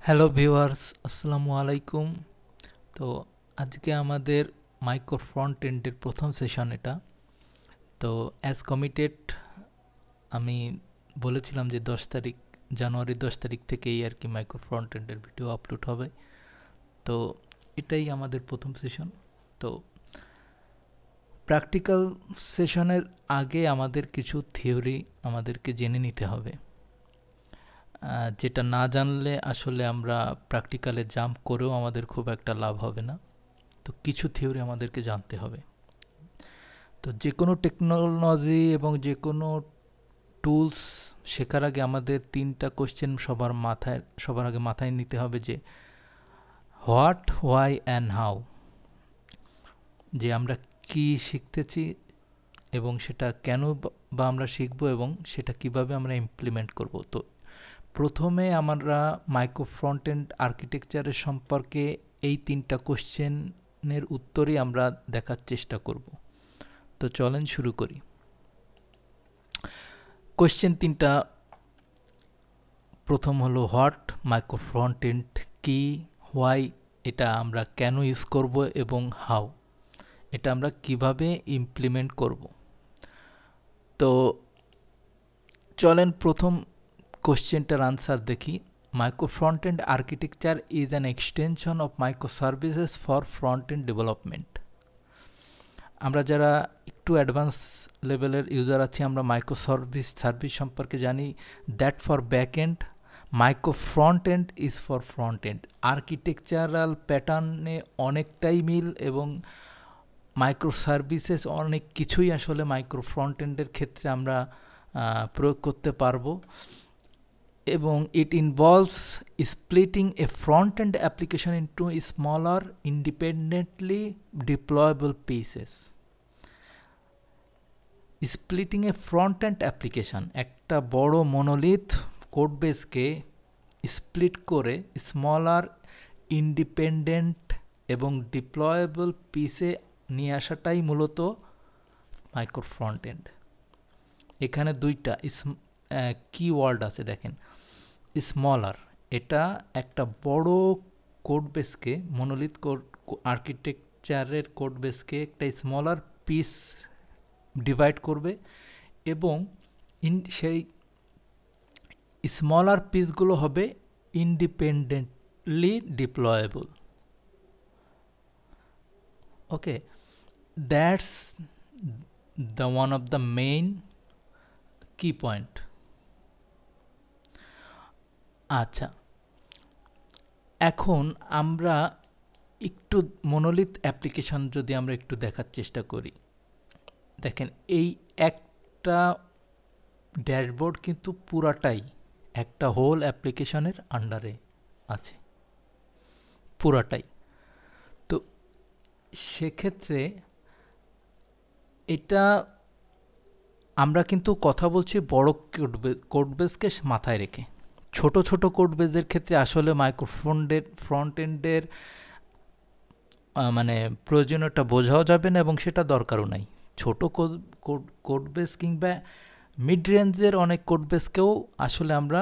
Hello viewers, আসসালামু আলাইকুম। তো আজকে আমাদের মাইক্রো ফ্রন্ট এন্ডের প্রথম সেশন এটা। তো অ্যাজ কমিটেড আমি বলেছিলাম যে জানুয়ারির 10 তারিখ থেকেই আর কি মাইক্রো ফ্রন্ট এন্ডের ভিডিও আপলোড হবে। তো এটাই আমাদের প্রথম সেশন। তো প্র্যাকটিক্যাল সেশনের আগে আমাদের কিছু থিওরি আমাদেরকে জেনে নিতে হবে, যেটা না জানলে আসলে আমরা প্র্যাকটিক্যালে জাম্প করেও আমাদের খুব একটা লাভ হবে না। তো কিছু থিওরি আমাদেরকে জানতে হবে। তো যে কোনো টেকনোলজি এবং যে কোনো টুলস শেখার আগে আমাদের 3টা কোশ্চেন সবার আগে মাথায় নিতে হবে, যে হোয়াট, হোয়াই অ্যান্ড হাউ। যে আমরা কি শিখতেছি এবং সেটা কেন বা আমরা শিখবো এবং সেটা কিভাবে আমরা ইমপ্লিমেন্ট করব। তো প্রথমে আমরা মাইক্রো ফ্রন্ট এন্ড আর্কিটেকচারের সম্পর্কে এই 3টা কোশ্চেনের উত্তরই আমরা দেখার চেষ্টা করব। তো চলেন শুরু করি। কোশ্চেন 3টা, প্রথম হলো হোয়াট, মাইক্রো ফ্রন্ট এন্ড কি, হোয়াই এটা আমরা কেন ইউজ করব এবং হাউ এটা আমরা কিভাবে ইমপ্লিমেন্ট করব। তো চলেন প্রথম কোশ্চেনটার আনসার দেখি। Micro front end architecture is an extension of micro services for front end development. আমরা যারা একটু অ্যাডভান্স লেভেলের ইউজার আছি, আমরা মাইক্রো সার্ভিস সম্পর্কে জানি। That for back end, micro front and is for front end. Architectural প্যাটার্নে অনেকটাই মিল এবং মাইক্রো সার্ভিসেস অনেক কিছুই আসলে মাইক্রো ফ্রন্ট এন্ডের ক্ষেত্রে আমরা প্রয়োগ করতে পারবো। এবং it involves splitting a front end application into smaller independently deployable pieces. Splitting a front end application, একটা বড় মনোলিথ কোড বেসকে স্প্লিট করে স্মলার ইন্ডিপেন্ডেন্ট এবং ডিপ্লয়েবল পিসে নিয়ে আসাটাই মূলত মাইক্রো ফ্রন্ট এন্ড। এখানে দুইটা কিওয়ার্ড আছে, দেখেন। স্মলার, এটা একটা বড় কোড বেসকে, মনোলিথ কোড আর্কিটেকচারের কোড বেসকে একটা স্মলার পিস ডিভাইড করবে এবং সেই স্মলার পিসগুলো হবে independently deployable. Okay, that's the one of the main key point. আচ্ছা, এখন আমরা একটু মনোলিথ অ্যাপ্লিকেশন যদি আমরা একটু দেখার চেষ্টা করি, দেখেন এই একটা ড্যাশবোর্ড কিন্তু পুরাটাই একটা হোল অ্যাপ্লিকেশনের আন্ডারে আছে, পুরাটাই। তো সেক্ষেত্রে এটা আমরা কিন্তু কথা বলছি বড় কোড বেসকে মাথায় রেখে। ছোট ছোট কোড বেসের ক্ষেত্রে আসলে মাইক্রো ফ্রন্ট এন্ডের মানে প্রয়োজনীয়তা বোঝাও যাবে না এবং সেটা দরকারও নাই। ছোট কোড বেস কিংবা মিড রেঞ্জের অনেক কোড বেসকেও আসলে আমরা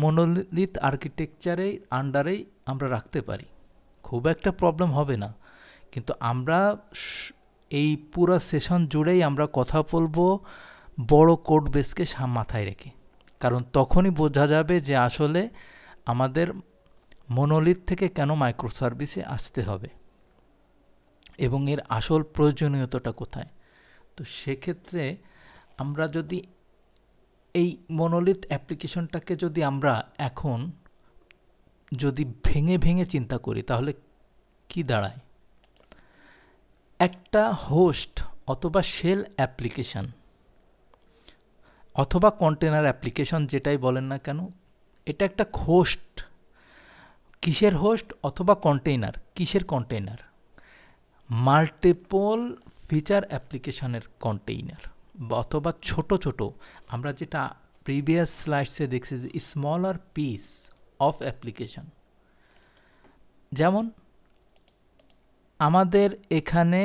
মনোলিথ আর্কিটেকচারের আন্ডারেই আমরা রাখতে পারি, খুব একটা প্রবলেম হবে না। কিন্তু আমরা এই পুরো সেশন জুড়েই আমরা কথা বলবো বড় কোড বেসকে মাথায় রেখে, কারণ তখনই বোঝা যাবে যে আসলে আমাদের মনোলিথ থেকে কেন মাইক্রো সার্ভিসে আসতে হবে এবং এর আসল প্রয়োজনীয়তাটা কোথায়। তো সেক্ষেত্রে আমরা যদি এই মনোলিথ অ্যাপ্লিকেশনটাকে যদি আমরা এখন যদি ভেঙে ভেঙে চিন্তা করি, তাহলে কি দাঁড়ায়? একটা হোস্ট অথবা শেল অ্যাপ্লিকেশন অথবা কন্টেনার অ্যাপ্লিকেশন, যেটাই বলেন না কেন, এটা একটা হোস্ট। কিসের হোস্ট অথবা কন্টেইনার? কিসের কন্টেইনার? মাল্টিপল ফিচার অ্যাপ্লিকেশনের কন্টেইনার, অথবা ছোট ছোট, আমরা যেটা প্রিভিয়াস স্লাইডসে দেখছি যে স্মলার পিস অফ অ্যাপ্লিকেশন। যেমন আমাদের এখানে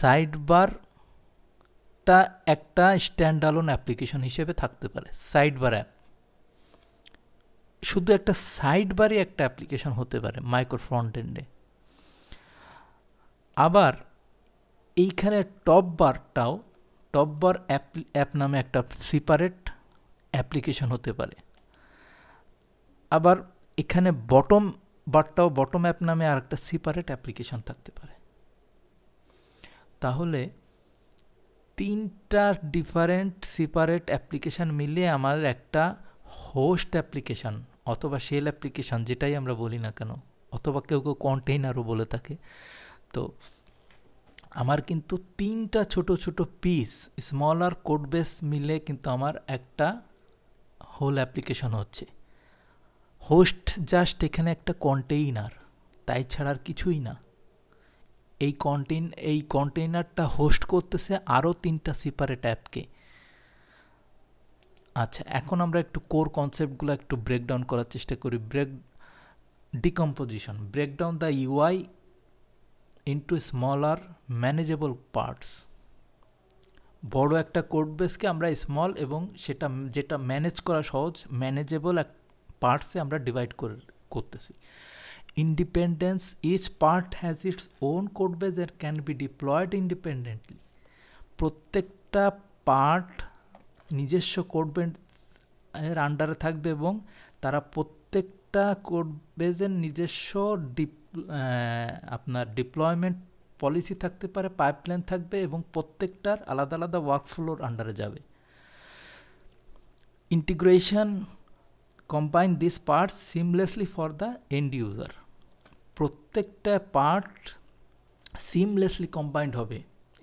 সাইডবারটা একটা স্ট্যান্ড অ্যালোন অ্যাপ্লিকেশন হিসেবে থাকতে পারে, সাইডবার অ্যাপ। শুধু একটা সাইড বারই একটা অ্যাপ্লিকেশন হতে পারে মাইক্রো ফ্রন্ট এন্ডে। আবার এইখানে টপ বার অ্যাপ নামে একটা সেপারেট অ্যাপ্লিকেশন হতে পারে। আবার এখানে বটম অ্যাপ নামে আর একটা সেপারেট অ্যাপ্লিকেশন থাকতে পারে। তাহলে 3টা ডিফারেন্ট সেপারেট অ্যাপ্লিকেশন মিলিয়ে আমার একটা হোস্ট অ্যাপ্লিকেশন অথবা শেল অ্যাপ্লিকেশন যেটাই আমরা বলি না কেন, অথবা কেউ কন্টেইনারও বলে থাকে। তো আমার কিন্তু 3টা ছোট ছোট পিস স্মলার কোড বেস মিলে কিন্তু আমার একটা হোল অ্যাপ্লিকেশন হচ্ছে। হোস্ট জাস্ট এখানে একটা কন্টেইনার, তাই ছাড়া আর কিছুই না। এই কন্টেইনারটা হোস্ট করতেছে আরও 3টা সেপারেট অ্যাপকে। আচ্ছা, এখন আমরা একটু কোর কনসেপ্টগুলো একটু ব্রেকডাউন করার চেষ্টা করি। Decomposition, breakdown the UI into smaller manageable parts. বড় একটা কোড বেসকে আমরা স্মল এবং যেটা ম্যানেজ করা সহজ ম্যানেজেবল পার্টসে আমরা ডিভাইড করতেছি। Independence, each part has its own code base and can be deployed independently. প্রত্যেকটা পার্ট নিজস্ব কোড বেসের আন্ডারে থাকবে এবং তারা প্রত্যেকটা কোড বেসের নিজস্ব আপনার ডিপ্লয়মেন্ট পলিসি থাকতে পারে, পাইপলাইন থাকবে এবং প্রত্যেকটার আলাদা আলাদা ওয়ার্কফ্লোর আন্ডারে যাবে। Integration combine this parts seamlessly for the end user. প্রত্যেকটা পার্ট সিমলেসলি কম্বাইন্ড হবে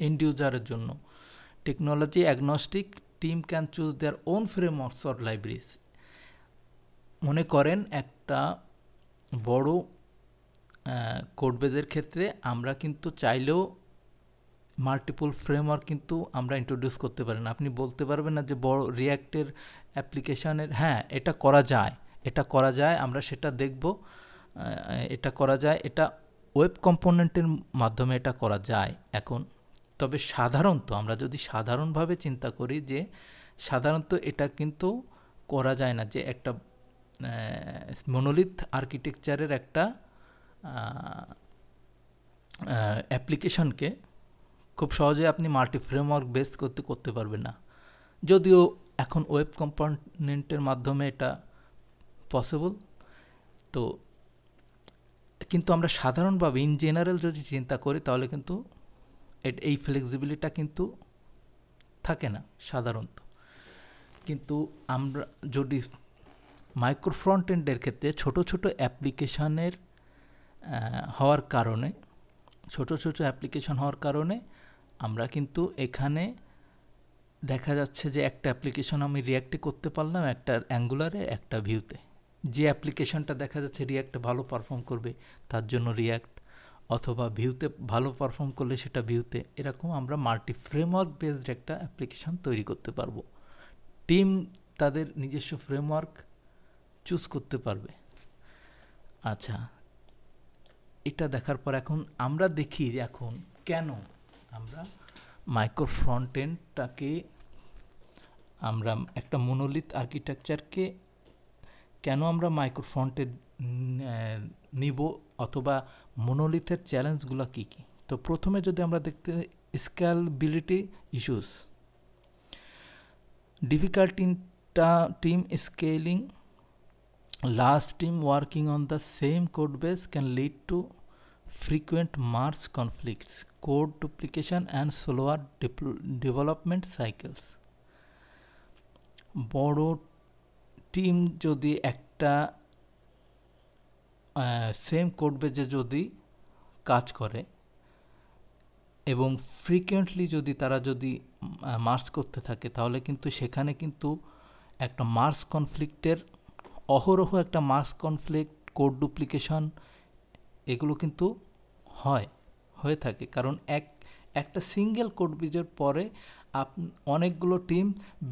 এন্ড ইউজারের জন্য। Technology Agnostic team can choose their own frameworks or libraries. মনে করেন একটা বড় কোড বেজের ক্ষেত্রে আমরা কিন্তু চাইলেও মাল্টিপল ফ্রেমওয়ার্ক কিন্তু আমরা ইন্ট্রোডিউস করতে পারি না। আপনি বলতে পারবেন না যে বড় রিয়াক্টের অ্যাপ্লিকেশানের হ্যাঁ এটা করা যায়, আমরা সেটা দেখব। এটা করা যায়, এটা ওয়েব কম্পোনেন্টের মাধ্যমে এটা করা যায় এখন। তবে সাধারণত আমরা যদি সাধারণভাবে চিন্তা করি যে সাধারণত এটা কিন্তু করা যায় না, যে একটা মনোলিথ আর্কিটেকচারের একটা অ্যাপ্লিকেশনকে খুব সহজে আপনি মাল্টি ফ্রেমওয়ার্ক বেস করতে পারবেন না। যদিও এখন ওয়েব কম্পোনেন্টের মাধ্যমে এটা পসিবল। তো কিন্তু আমরা সাধারণভাবে ইন জেনারেল যদি চিন্তা করি তাহলে কিন্তু এই ফ্লেক্সিবিলিটিটা কিন্তু থাকে না সাধারণত। কিন্তু আমরা যদি মাইক্রো ফ্রন্ট এন্ডের ক্ষেত্রে ছোট ছোট অ্যাপ্লিকেশনের হওয়ার কারণে আমরা কিন্তু এখানে দেখা যাচ্ছে যে একটা অ্যাপ্লিকেশন আমি রিয়াক্টে করতে পারলাম, একটা অ্যাঙ্গুলারে, একটা ভিউতে। যে অ্যাপ্লিকেশনটা দেখা যাচ্ছে রিয়াক্টে ভালো পারফর্ম করবে তার জন্য রিয়াক্ট, অথবা ভিউতে ভালো পারফর্ম করলে সেটা ভিউতে। এরকম আমরা মাল্টি ফ্রেমওয়ার্ক বেসড একটা অ্যাপ্লিকেশন তৈরি করতে পারবো। টিম তাদের নিজস্ব ফ্রেমওয়ার্ক চুজ করতে পারবে। আচ্ছা, এটা দেখার পর এখন আমরা দেখি এখন কেন আমরা মাইক্রো ফ্রন্ট এন্ডটাকে আমরা একটা মনোলিথ আর্কিটেকচারকে কেন আমরা মাইক্রো ফ্রন্ট এন্ড নিব, অথবা মনোলিথের চ্যালেঞ্জগুলো কী কী। তো প্রথমে যদি আমরা দেখতে scalability issues, difficult in team scaling, large team working on the same code base can lead to frequent merge conflicts, code duplication and slower development cycles. বড় টিম যদি একটা সেম কোড বেজে যদি কাজ করে এবং ফ্রিকুয়েন্টলি যদি তারা মার্জ করতে থাকে, তাহলে কিন্তু সেখানে কিন্তু একটা মার্জ কনফ্লিক্টের অহরহ একটা মার্জ কনফ্লিক্ট, কোড ডুপ্লিকেশন এগুলো কিন্তু হয়ে থাকে। কারণ একটা সিঙ্গেল কোড বেজের পরে অনেকগুলো টিম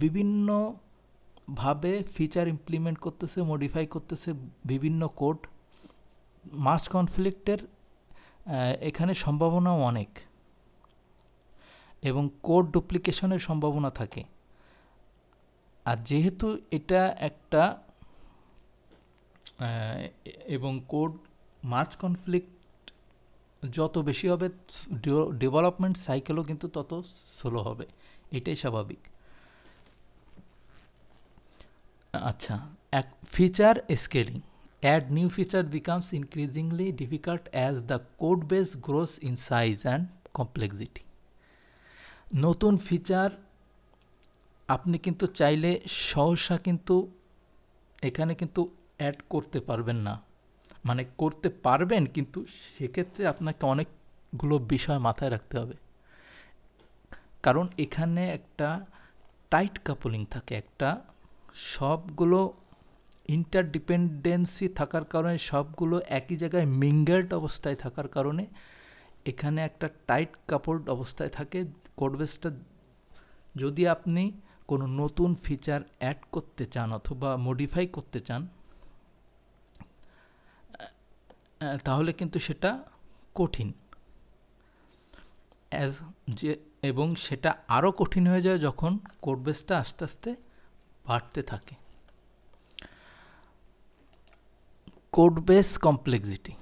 বিভিন্নভাবে ফিচার ইমপ্লিমেন্ট করতেছে, মডিফাই করতেছে বিভিন্ন কোড। মার্জ কনফ্লিক্টের এখানে সম্ভাবনাও অনেক এবং কোড ডুপ্লিকেশনের সম্ভাবনা থাকে। আর যেহেতু এটা একটা এবং কোড মার্জ কনফ্লিক্ট যত বেশি হবে ডেভেলপমেন্ট সাইকেলও কিন্তু তত স্লো হবে, এটাই স্বাভাবিক। আচ্ছা, এক feature scaling, add new feature becomes increasingly difficult as the code base grows in size and complexity. নতুন ফিচার আপনি কিন্তু চাইলে সহসা কিন্তু এখানে কিন্তু অ্যাড করতে পারবেন না, মানে করতে পারবেন কিন্তু সেক্ষেত্রে আপনাকে অনেকগুলো বিষয় মাথায় রাখতে হবে, কারণ এখানে একটা টাইট কাপলিং থাকে, একটা সবগুলো ইন্টারডিপেন্ডেন্সি থাকার কারণে, সবগুলো একই জায়গায় মিঙ্গেলড অবস্থায় থাকার কারণে এখানে একটা টাইট কাপলড অবস্থায় থাকে কোডবেসটা। যদি আপনি কোনো নতুন ফিচার অ্যাড করতে চান অথবা মডিফাই করতে চান তাহলে কিন্তু সেটা কঠিন, এবং সেটা আরও কঠিন হয়ে যায় যখন কোডবেসটা আস্তে আস্তে বাড়তে থাকে। Codebase complexity,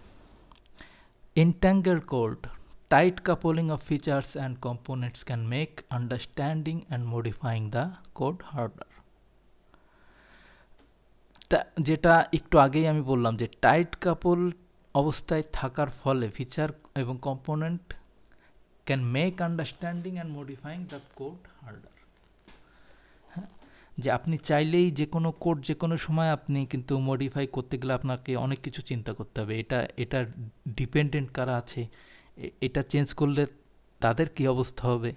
entangled code, tight coupling of features and components can make understanding and modifying the code harder. যেটা একটু আগেই আমি বললাম যে টাইট কাপল অবস্থায় থাকার ফলে ফিচার এবং component can make understanding and modifying the code harder. হ্যাঁ, যে আপনি চাইলেই যে কোনো কোড যে কোনো সময় আপনি কিন্তু মডিফাই করতে গেলে আপনাকে অনেক কিছু চিন্তা করতে হবে, এটা ডিপেন্ডেন্ট কারা আছে, এটা চেঞ্জ করলে তাদের কি অবস্থা হবে,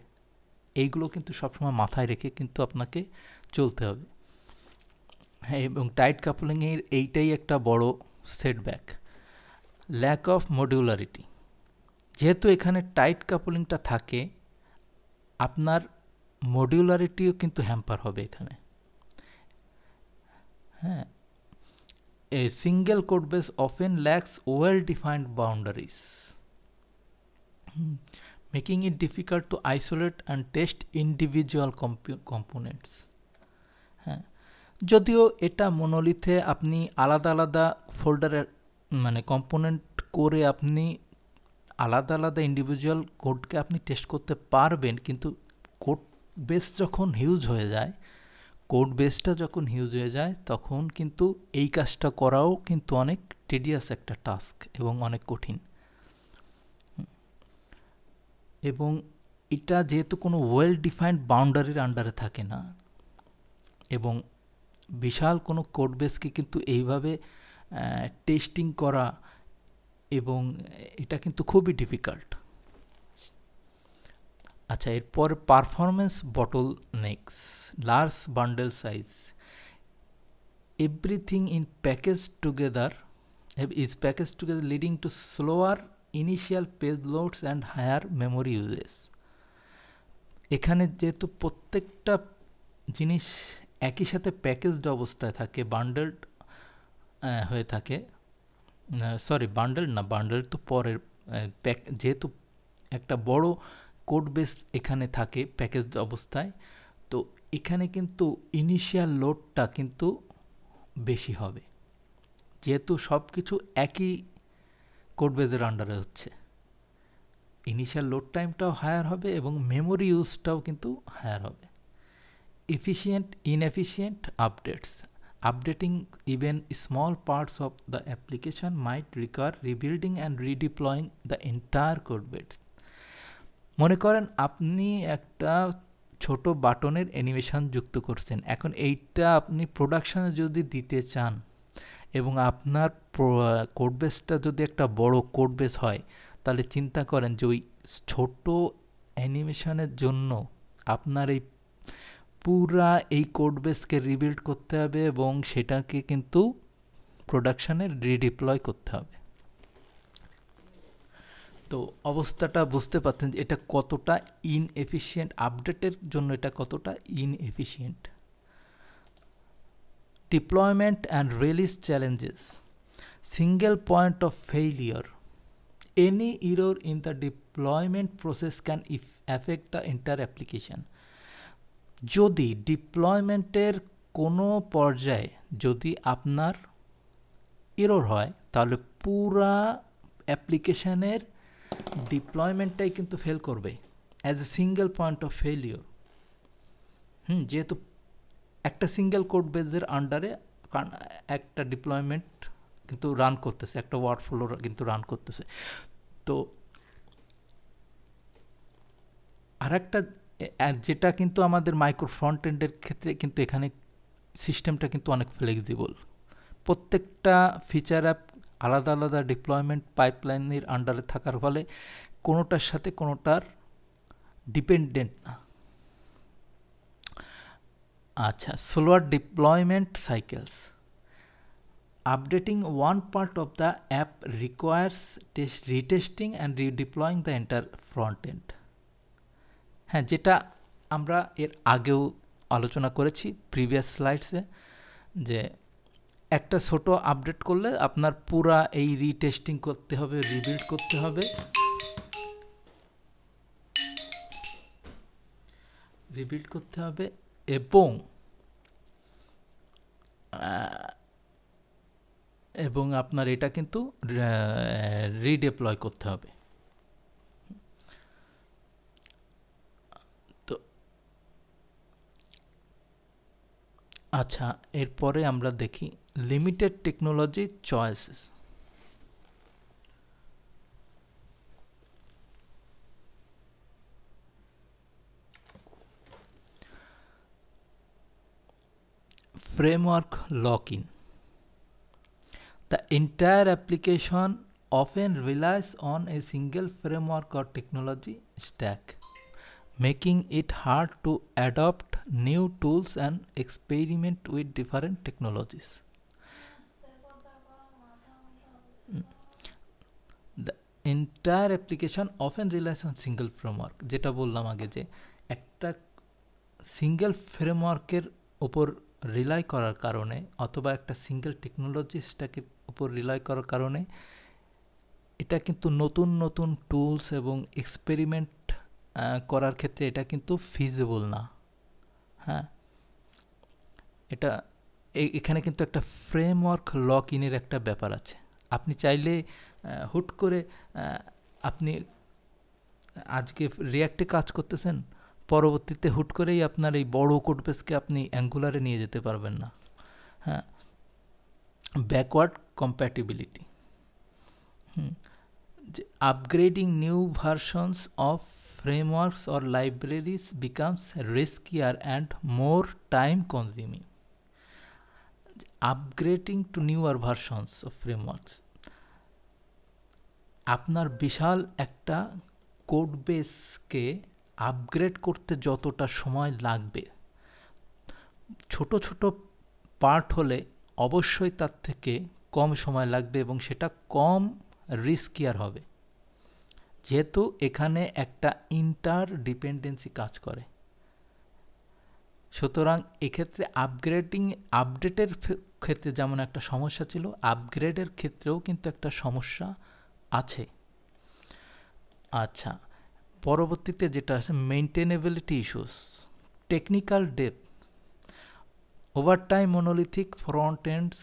এইগুলো কিন্তু সবসময় মাথায় রেখে কিন্তু আপনাকে চলতে হবে। হ্যাঁ, এবং টাইট কাপলিংয়ের এইটাই একটা বড় সেটব্যাক। ল্যাক অফ মডিউলারিটি, যেহেতু এখানে টাইট কাপলিংটা থাকে আপনার মডিউলারিটিও কিন্তু হ্যাম্পার হবে এখানে। হ্যাঁ, a single quote base often lakhs well defined boundaries, making it difficult to isolate and test individual components. হ্যাঁ, যদিও এটা মনোলিথে আপনি আলাদা আলাদা ফোল্ডারে মানে কম্পোনেন্ট করে আপনি আলাদা আলাদা ইন্ডিভিজুয়াল কোডকে আপনি টেস্ট করতে পারবেন, কিন্তু কোড বেস যখন হিউজ হয়ে যায়, কোড বেসটা যখন হিউজ হয়ে যায় তখন কিন্তু এই কাজটা করাও কিন্তু অনেক টেডিয়াস একটা টাস্ক এবং অনেক কঠিন। এবং এটা যেহেতু কোনো ওয়েল ডিফাইন্ড বাউন্ডারির আন্ডারে থাকে না, এবং বিশাল কোনো কোড বেসকে কিন্তু এইভাবে টেস্টিং করা এবং এটা কিন্তু খুবই ডিফিকাল্ট। আচ্ছা, এরপর performance bottlenecks, large bundle size, everything in package together is package together leading to slower initial page loads and higher memory usages. এখানে যেহেতু প্রত্যেকটা জিনিস একই সাথে প্যাকেজড অবস্থায় থাকে, বান্ডেলড হয়ে থাকে, সরি বান্ডেল না, বান্ডেল তো পরের, যেহেতু একটা বড় কোড বেস এখানে থাকে প্যাকেজড অবস্থায়, তো এখানে কিন্তু ইনিশিয়াল লোডটা কিন্তু বেশি হবে, যেহেতু সব কিছু একই কোড বেসের আন্ডারে হচ্ছে। ইনিশিয়াল লোড টাইমটাও হায়ার হবে এবং মেমোরি ইউজটাও কিন্তু হায়ার হবে। Inefficient updates, updating even small parts of the application might require rebuilding and redeploying the entire code base. মনে করেন আপনি একটা ছোট বাটনের অ্যানিমেশন যুক্ত করছেন, এখন এইটা আপনি প্রোডাকশানে যদি দিতে চান এবং আপনার কোড বেসটা যদি একটা বড় কোড বেস হয়, তাহলে চিন্তা করেন যে ওই ছোট অ্যানিমেশনের জন্য আপনার এই পুরা এই কোড বেসকে রিবিল্ড করতে হবে এবং সেটাকে কিন্তু প্রোডাকশানে রিডিপ্লয় করতে হবে। তো অবস্থাটা বুঝতে পারছেন যে এটা কতটা ইনএফিশিয়েন্ট, আপডেটের জন্য এটা কতটা inefficient. Deployment and release challenges, single point of failure, any error in the deployment process can affect the entire application. যদি ডিপ্লয়মেন্টের কোনো পর্যায়ে যদি আপনার এরর হয় তাহলে পুরা অ্যাপ্লিকেশনের ডিপ্লয়মেন্টটাই কিন্তু ফেল করবে as a single point of failure. যেহেতু একটা সিঙ্গেল কোড বেজের আন্ডারে একটা ডিপ্লয়মেন্ট কিন্তু রান করতেছে, একটা ওয়ার্কফ্লো কিন্তু রান করতেছে। তো আরেকটা যেটা কিন্তু আমাদের মাইক্রো ফ্রন্ট এন্ডের ক্ষেত্রে কিন্তু এখানে সিস্টেমটা কিন্তু অনেক ফ্লেক্সিবল। প্রত্যেকটা ফিচার অ্যাপ আলাদা আলাদা ডিপ্লয়মেন্ট পাইপলাইনের আন্ডারে থাকার ফলে কোনোটার সাথে কোনোটার ডিপেন্ডেন্ট না। আচ্ছা, slower deployment cycles. Updating one part of the app requires retesting and redeploying the entire front end. হ্যাঁ, যেটা আমরা এর আগেও আলোচনা করেছি প্রিভিয়াস স্লাইডসে, যে একটা ছোট আপডেট করলে আপনার পুরা এই রিটেস্টিং করতে হবে, রিবিল্ড করতে হবে এবং আপনার এটা কিন্তু রিডেপ্লয় করতে হবে। তো আচ্ছা, এরপরে আমরা দেখি limited technology choices. Framework lock-in. The entire application often relies on a single framework or technology stack, making it hard to adopt new tools and experiment with different technologies. The entire application often relies on single framework, যেটা বললাম আগে, যে একটা single ফ্রেমওয়ার্কের উপর rely করার কারণে অথবা একটা সিঙ্গেল টেকনোলজি স্ট্যাকের উপর রিলাই করার কারণে এটা কিন্তু নতুন নতুন টুলস এবং এক্সপেরিমেন্ট করার ক্ষেত্রে এটা কিন্তু ফিজিবল না। হ্যাঁ, এটা এখানে কিন্তু একটা ফ্রেমওয়ার্ক লক ইনের একটা ব্যাপার আছে। আপনি চাইলে হুট করে আপনি আজকে রিয়াক্টে কাজ করতেছেন, পরবর্তীতে হুট করেই আপনার এই বড় কোড বেসকে আপনি অ্যাঙ্গুলারে নিয়ে যেতে পারবেন না। হ্যাঁ, backward compatibility. Upgrading new versions of frameworks or libraries becomes riskier and more time consuming. Upgrading to newer versions of frameworks, আপনার বিশাল একটা কোড বেসকে আপগ্রেড করতে যতটা সময় লাগবে, ছোট ছোট পার্ট হলে অবশ্যই তার থেকে কম সময় লাগবে এবং সেটা কম রিস্কিয়ার হবে, যেহেতু এখানে একটা ইন্টার ডিপেন্ডেন্সি কাজ করে। সুতরাং এক্ষেত্রে আপডেটের ক্ষেত্রে যেমন একটা সমস্যা ছিল, আপগ্রেডের ক্ষেত্রেও কিন্তু একটা সমস্যা আছে। আচ্ছা, পরবর্তীতে যেটা আছে maintainability issues, technical depth. Over time monolithic front ends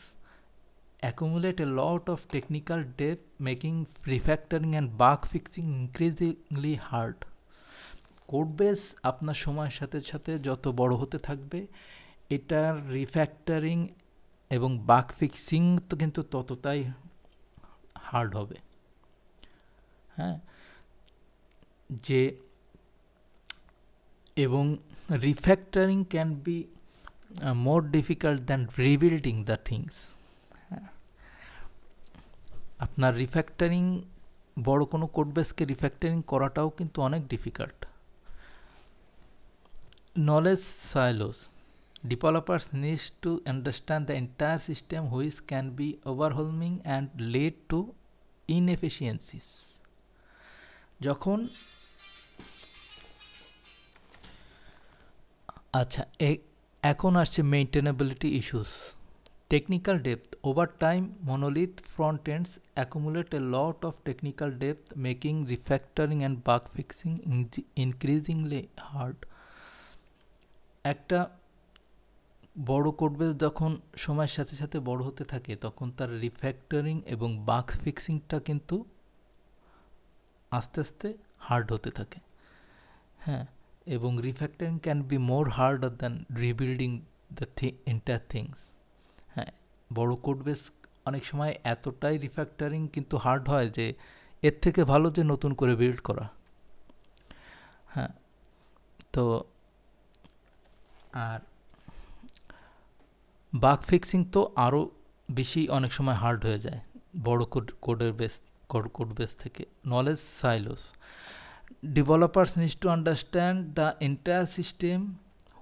accumulate a lot of technical depth, making refactoring and bug fixing increasingly hard. Code base আপনার সময়ের সাথে সাথে যত বড় হতে থাকবে, এটার রিফ্যাক্টরিং এবং বাগ ফিক্সিং তো কিন্তু ততটাই হার্ড হবে। হ্যাঁ, যে এবং refactoring can be more difficult than rebuilding the things. আপনার রিফ্যাক্টরিং, বড় কোনো কোড বেসকে রিফ্যাক্টরিং করাটাও কিন্তু অনেক difficult. Knowledge silos, developers needs to understand the entire system which can be overwhelming and lead to inefficiencies. যখন আচ্ছা, এখন আসছে maintainability issues. Technical depth. Over time, monolith front ends accumulate a lot of technical depth, making refactoring and bug fixing increasingly hard. একটা বড় code base যখন সময়ের সাথে সাথে বড় হতে থাকে তখন তার রিফ্যাক্টরিং এবং বাগ ফিক্সিংটা কিন্তু আস্তে আস্তে হার্ড হতে থাকে। হ্যাঁ, এবং refactoring can be more harder than rebuilding the entire things. হ্যাঁ, বড় কোড বেস অনেক সময় এতটাই রিফ্যাক্টরিং কিন্তু হার্ড হয় যে এর থেকে ভালো যে নতুন করে বিল্ড করা। হ্যাঁ, তো আর বাগ ফিক্সিং তো আরও বেশি অনেক সময় হার্ড হয়ে যায় বড় কোড বেস থেকে। Knowledge silos, developers need to understand the entire system,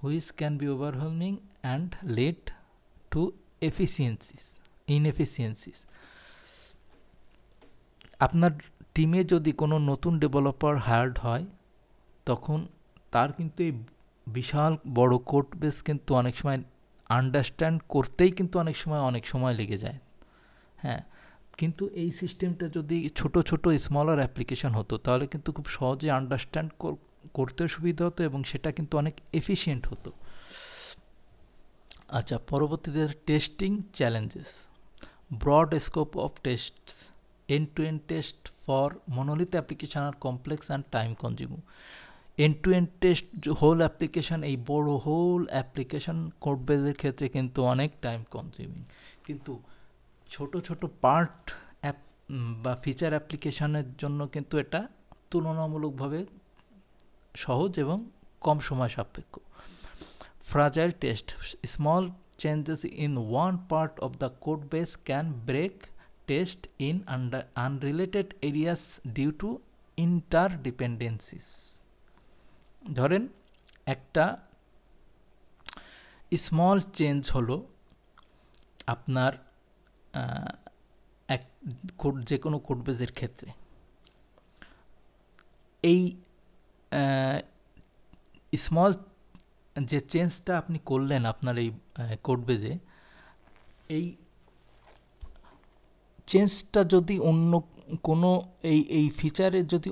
which can be overwhelming and lead to inefficiencies. আপনার টিমে যদি কোনো নতুন ডেভেলপার হায়ার্ড হয় তখন তার কিন্তু এই বিশাল বড় কোড বেস কিন্তু অনেক সময় আন্ডারস্ট্যান্ড করতেই কিন্তু অনেক সময় লেগে যায়। হ্যাঁ, কিন্তু এই সিস্টেমটা যদি ছোট ছোট স্মলার অ্যাপ্লিকেশন হতো তাহলে কিন্তু খুব সহজে আন্ডারস্ট্যান্ড করতে সুবিধা হতো এবং সেটা কিন্তু অনেক এফিশিয়েন্ট হতো। আচ্ছা, পরবর্তীতে testing challenges, broad scope of tests, end to end test for monolith application are complex and time consuming. End to end test whole application, এই বড় হোল অ্যাপ্লিকেশন কোড বেসের ক্ষেত্রে কিন্তু অনেক টাইম কনজিউমিং, কিন্তু ছোট ছোট পার্ট অ্যাপ বা ফিচার অ্যাপ্লিকেশনের জন্য কিন্তু এটা তুলনামূলকভাবে সহজ এবং কম সময় সাপেক্ষ। Fragile test, small changes in one part of the code base can break test in unrelated areas due to interdependencies. ধরেন একটা স্মল চেঞ্জ হলো আপনার এক যে কোনো কোড বেসের ক্ষেত্রে, এই স্মল যে চেঞ্জটা আপনি করলেন আপনার এই কোড বেসে, এই চেঞ্জটা যদি অন্য কোনো এই ফিচারের যদি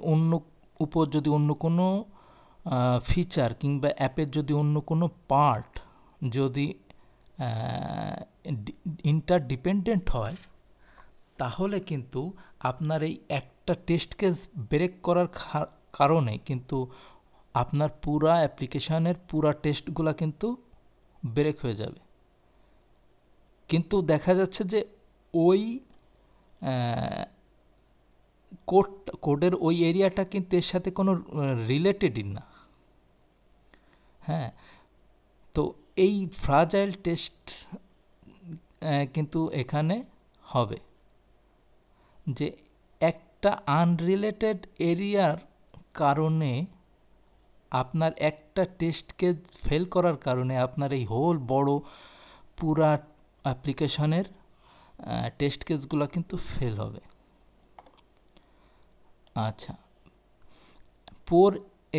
অন্য কোনো ফিচার কিংবা অ্যাপের যদি অন্য কোনো পার্ট যদি ইন্টারডিপেন্ডেন্ট হয় তাহলে কিন্তু আপনার এই একটা টেস্ট কেস ব্রেক করার কারণে কিন্তু আপনার পুরা অ্যাপ্লিকেশানের পুরা টেস্টগুলো কিন্তু ব্রেক হয়ে যাবে। কিন্তু দেখা যাচ্ছে যে ওই কোডের ওই এরিয়াটা কিন্তু এর সাথে কোনো রিলেটেডই না। হ্যাঁ, তো এই ফ্রাজাইল টেস্ট কিন্তু এখানে হবে যে একটা আনরিলেটেড এরিয়ার কারণে আপনার একটা টেস্ট কেস ফেল করার কারণে আপনার এই হোল বড় পুরা অ্যাপ্লিকেশনের টেস্ট কেসগুলো কিন্তু ফেল হবে। আচ্ছা, poor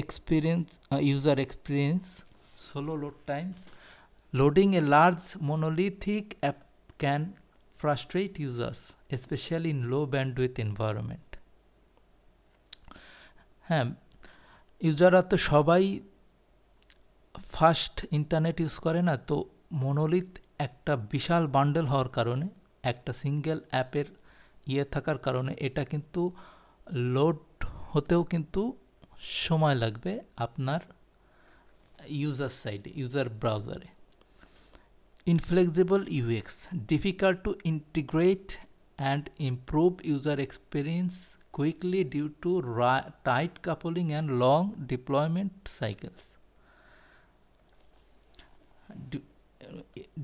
experience, user experience, slow load times, loading a large monolithic app can frustrate users, especially in low bandwidth environment. হ্যাঁ, ইউজাররা তো সবাই ফাস্ট ইন্টারনেট ইউজ করে না, তো মনোলিথ একটা বিশাল বান্ডেল হওয়ার কারণে, একটা সিঙ্গেল অ্যাপের থাকার কারণে এটা কিন্তু লোড হতেও কিন্তু সময় লাগবে আপনার ইউজার সাইডে, ইউজার ব্রাউজারে। Inflexible UX, difficult to integrate and improve user experience quickly due to tight coupling and long deployment cycles.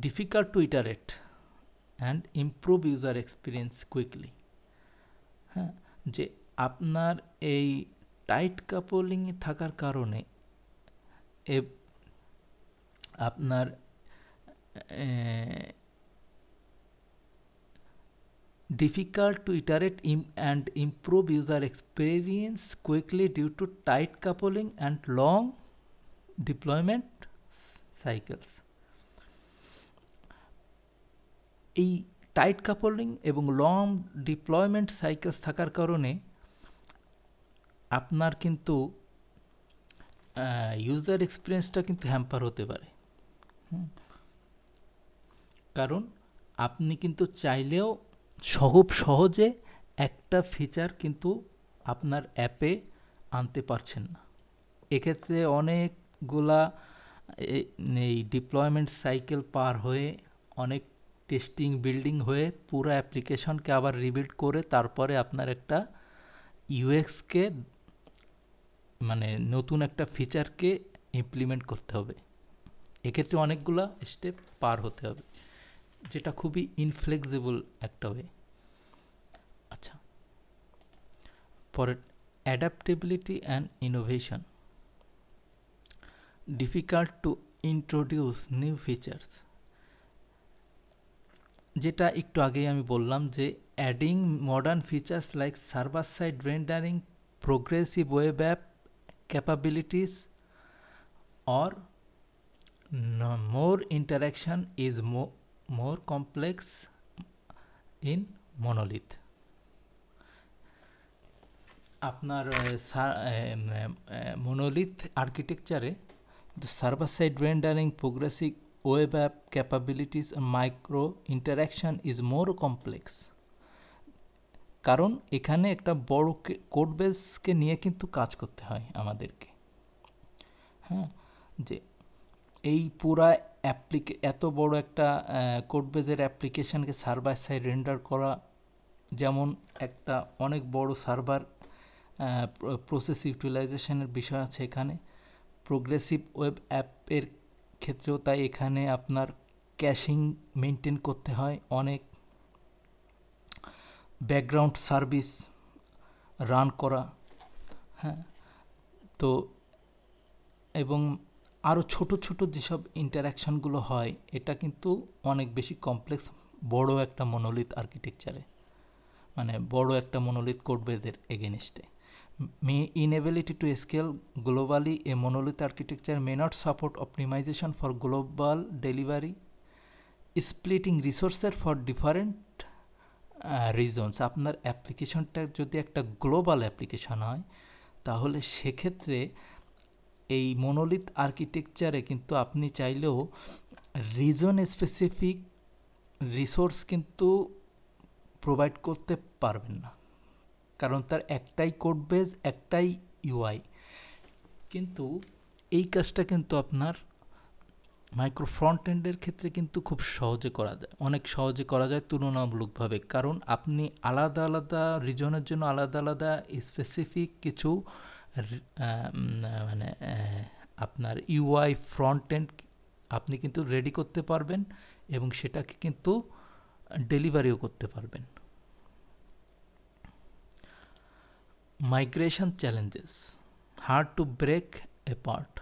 Difficult to iterate and improve user experience quickly. হ্যাঁ, যে আপনার এই টাইট কাপলিং থাকার কারণে আপনার difficult to iterate and improve user experience quickly due to tight coupling and long deployment cycles. এই tight coupling এবং long deployment cycles থাকার কারণে আপনার কিন্তু ইউজার এক্সপিরিয়েন্সটা কিন্তু হ্যাম্পার হতে পারে। কারণ আপনি কিন্তু চাইলেও খুব সহজে একটা ফিচার কিন্তু আপনার অ্যাপে আনতে পারছেন না। এক্ষেত্রে অনেকগুলা এই ডিপ্লয়মেন্ট সাইকেল পার হয়ে, অনেক টেস্টিং বিল্ডিং হয়ে পুরো অ্যাপ্লিকেশনকে আবার রিবিল্ড করে তারপরে আপনার একটা ইউএক্সকে মানে নতুন একটা ফিচারকে ইমপ্লিমেন্ট করতে হবে। এক্ষেত্রে অনেকগুলা স্টেপ পার হতে হবে, যেটা খুবই ইনফ্লেক্সিবল একটা ওয়ে। আচ্ছা, পরে adaptability and innovation. Difficult to introduce new features, যেটা একটু আগেই আমি বললাম যে adding modern features like server side rendering, progressive web app capabilities or more interaction is more complex in monolith. আপনার মনোলিথ আর্কিটেকচারে server side rendering, progressive web app capabilities, micro interaction is more complex. কারণ এখানে একটা বড় code বেসকে নিয়ে কিন্তু কাজ করতে হয় আমাদেরকে। হ্যাঁ, যে এই পুরা এত বড় একটা কোড বেজের অ্যাপ্লিকেশানকে সার্ভার সাইড রেন্ডার করা, যেমন একটা অনেক বড় সার্ভার প্রসেস ইউটিলাইজেশনের বিষয় আছে এখানে। প্রোগ্রেসিভ ওয়েব অ্যাপের ক্ষেত্রেও তাই, এখানে আপনার ক্যাশিং মেনটেন করতে হয়, অনেক ব্যাকগ্রাউন্ড সার্ভিস রান করা। হ্যাঁ, তো এবং আরও ছোট ছোট যেসব ইন্টারাকশানগুলো হয়, এটা কিন্তু অনেক বেশি কমপ্লেক্স বড় একটা মনোলিথ আর্কিটেকচারে, মানে বড় একটা মনোলিথ কোড বেজের এগেনস্টে। Inability to scale globally, a monolith architecture may not support optimization for global delivery, splitting resources for different reasons. আপনার অ্যাপ্লিকেশনটা যদি একটা গ্লোবাল অ্যাপ্লিকেশন হয়, তাহলে সেক্ষেত্রে এই মনোলিথ আর্কিটেকচারে কিন্তু আপনি চাইলেও রিজন স্পেসিফিক রিসোর্স কিন্তু প্রোভাইড করতে পারবেন না, কারণ তার একটাই কোড বেস, একটাই ইউআই। কিন্তু এই কাজটা কিন্তু আপনার মাইক্রো ফ্রন্ট এন্ডের ক্ষেত্রে কিন্তু খুব সহজে করা যায়, অনেক সহজে করা যায় তুলনামূলকভাবে। কারণ আপনি আলাদা আলাদা রিজনের জন্য আলাদা আলাদা স্পেসিফিক কিছু মানে আপনার ইউআই ফ্রন্ট এন্ড আপনি কিন্তু রেডি করতে পারবেন এবং সেটাকে কিন্তু ডেলিভারিও করতে পারবেন। Migration challenges, hard to break apart.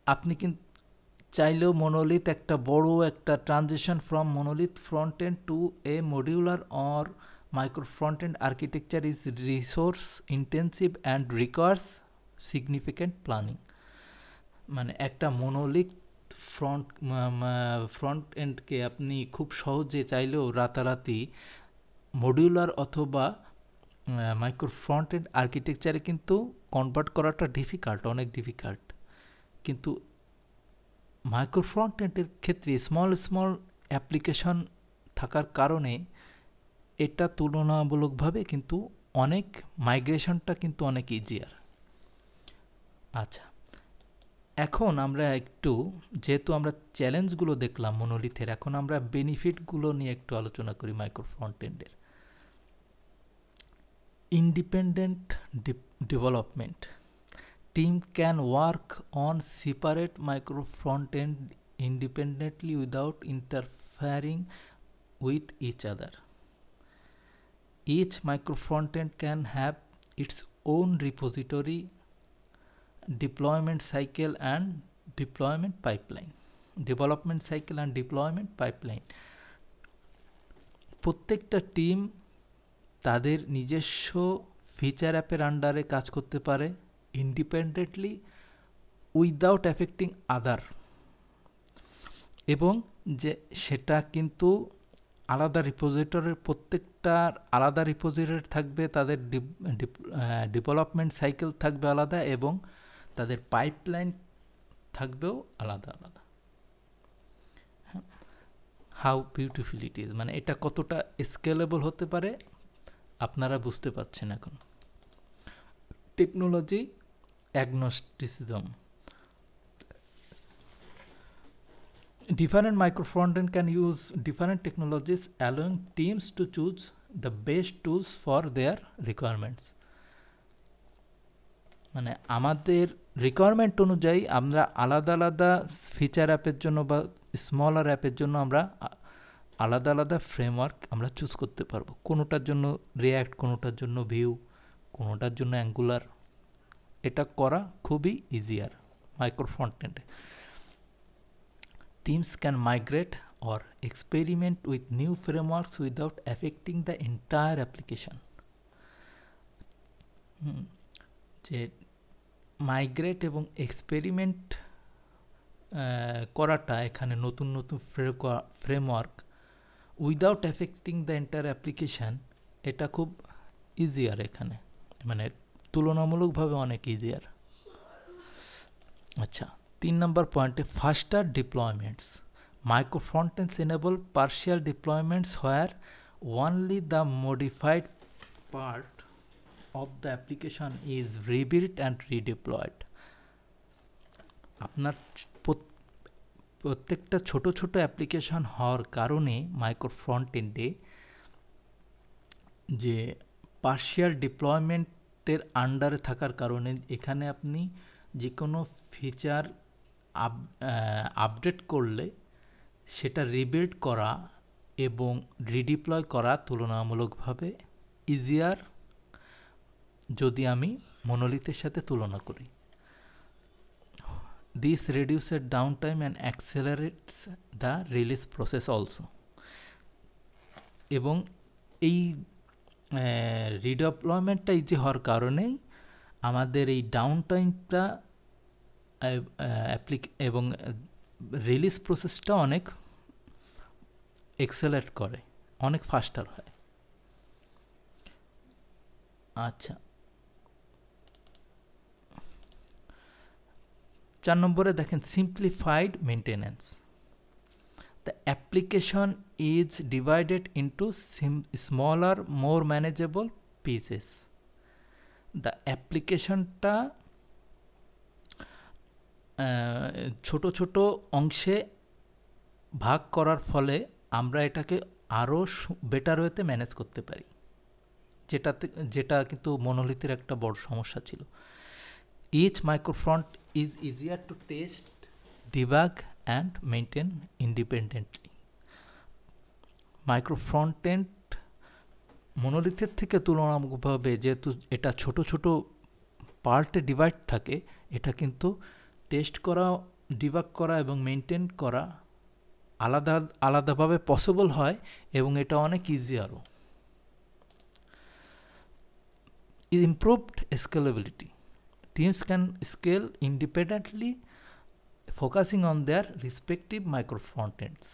আপনি কিন্তু চাইলেও মনোলিথ একটা বড় একটা transition from monolith front end to a modular or micro front end architecture is resource intensive and requires significant planning. মানে একটা মনোলিথ ফ্রন্ট এন্ডকে আপনি খুব সহজে চাইলেও রাতারাতি মডিউলার অথবা মাইক্রো ফ্রন্ট এন্ড আর্কিটেকচারে কিন্তু কনভার্ট করাটা ডিফিকাল্ট, অনেক ডিফিকাল্ট। কিন্তু মাইক্রো ফ্রন্ট এন্ডের ক্ষেত্রে স্মল অ্যাপ্লিকেশন থাকার কারণে এটা তুলনামূলকভাবে কিন্তু অনেক মাইগ্রেশনটা কিন্তু অনেক ইজিয়ার। আচ্ছা, এখন আমরা একটু, যেহেতু আমরা চ্যালেঞ্জগুলো দেখলাম মনোলিথের, এখন আমরা বেনিফিটগুলো নিয়ে একটু আলোচনা করি মাইক্রো ফ্রন্ট এন্ডের। Independent development, team can work on separate micro front-end independently without interfering with each other. Each micro front-end can have its own repository, deployment cycle and deployment pipeline. Development cycle and deployment pipeline. প্রত্যেকটা team তাদের নিজস্ব feature অ্যাপের আন্ডারে কাজ করতে পারে independently without affecting আদার, এবং যে সেটা কিন্তু আলাদা রিপোজিটরির, প্রত্যেকটার আলাদা রিপোজিটরি থাকবে, তাদের ডেভেলপমেন্ট সাইকেল থাকবে আলাদা এবং তাদের পাইপলাইন থাকবেও আলাদা আলাদা। হ্যাঁ, হাউ বিউটিফুল ইট ইজ, মানে এটা কতটা স্কেলেবল হতে পারে আপনারা বুঝতে পারছেন এখন। Technology অ্যাগনস্টিসিজম। Different micro frontend can use different technologies, allowing teams to choose the best tools for their requirements. মানে আমাদের রিকোয়ারমেন্ট অনুযায়ী আমরা আলাদা আলাদা ফিচার অ্যাপের জন্য বা স্মলার অ্যাপের জন্য আমরা আলাদা আলাদা ফ্রেমওয়ার্ক আমরা চুজ করতে পারবো। কোনোটার জন্য রিয়্যাক্ট, কোনোটার জন্য ভিউ, কোনোটার জন্য অ্যাঙ্গুলার। এটা করা খুবই ইজিয়ার মাইক্রো ফ্রন্টেন্ডে। Teams can migrate or experiment with new frameworks without affecting the entire application. যে মাইগ্রেট এবং এক্সপেরিমেন্ট করাটা এখানে নতুন নতুন framework without affecting the entire application, এটা খুব ইজিয়ার এখানে, মানে তুলনামূলকভাবে অনেক ইজিয়ার। আচ্ছা, 3 নম্বর পয়েন্টে faster deployments. Micro frontends enable partial deployments where only the modified part of the application is rebuilt and redeployed. আপনার প্রত্যেকটা ছোট ছোট অ্যাপ্লিকেশন হওয়ার কারণে মাইক্রো ফ্রন্টেন্ডে যে পার্শিয়াল ডিপ্লয়মেন্টের আন্ডারে থাকার কারণে এখানে আপনি যে কোনো ফিচার আপডেট করলে সেটা রিবিল্ড করা এবং রিডিপ্লয় করা তুলনামূলকভাবে ইজিয়ার যদি আমি মনোলিথের সাথে তুলনা করি। This reduces down time and accelerates the release process also. এবং এই রিডেপ্লয়মেন্টটা ইজি হওয়ার কারণেই আমাদের এই ডাউন টাইমটা এবং রিলিজ প্রসেসটা অনেক এক্সেলারেট করে, অনেক ফাস্টার হয়। আচ্ছা, 4 নম্বরে দেখেন simplified maintenance. The application is divided into smaller more manageable pieces. The অ্যাপ্লিকেশনটা ছোট ছোট অংশে ভাগ করার ফলে আমরা এটাকে আরও বেটার ওয়েতে ম্যানেজ করতে পারি, যেটা কিন্তু মনোলিথের একটা বড় সমস্যা ছিল। Each micro front is easier to test, debug and maintain independently. Micro frontend মনোলিথের থেকে তুলনামূলকভাবে যেহেতু এটা ছোট ছোট পার্টে ডিভাইড থাকে, এটা কিন্তু টেস্ট করা, ডিবাগ করা এবং মেনটেন করা আলাদাভাবে পসিবল হয় এবং এটা অনেক ইজি আরও। Improved scalability. Teams can scale independently focusing on their respective micro frontends.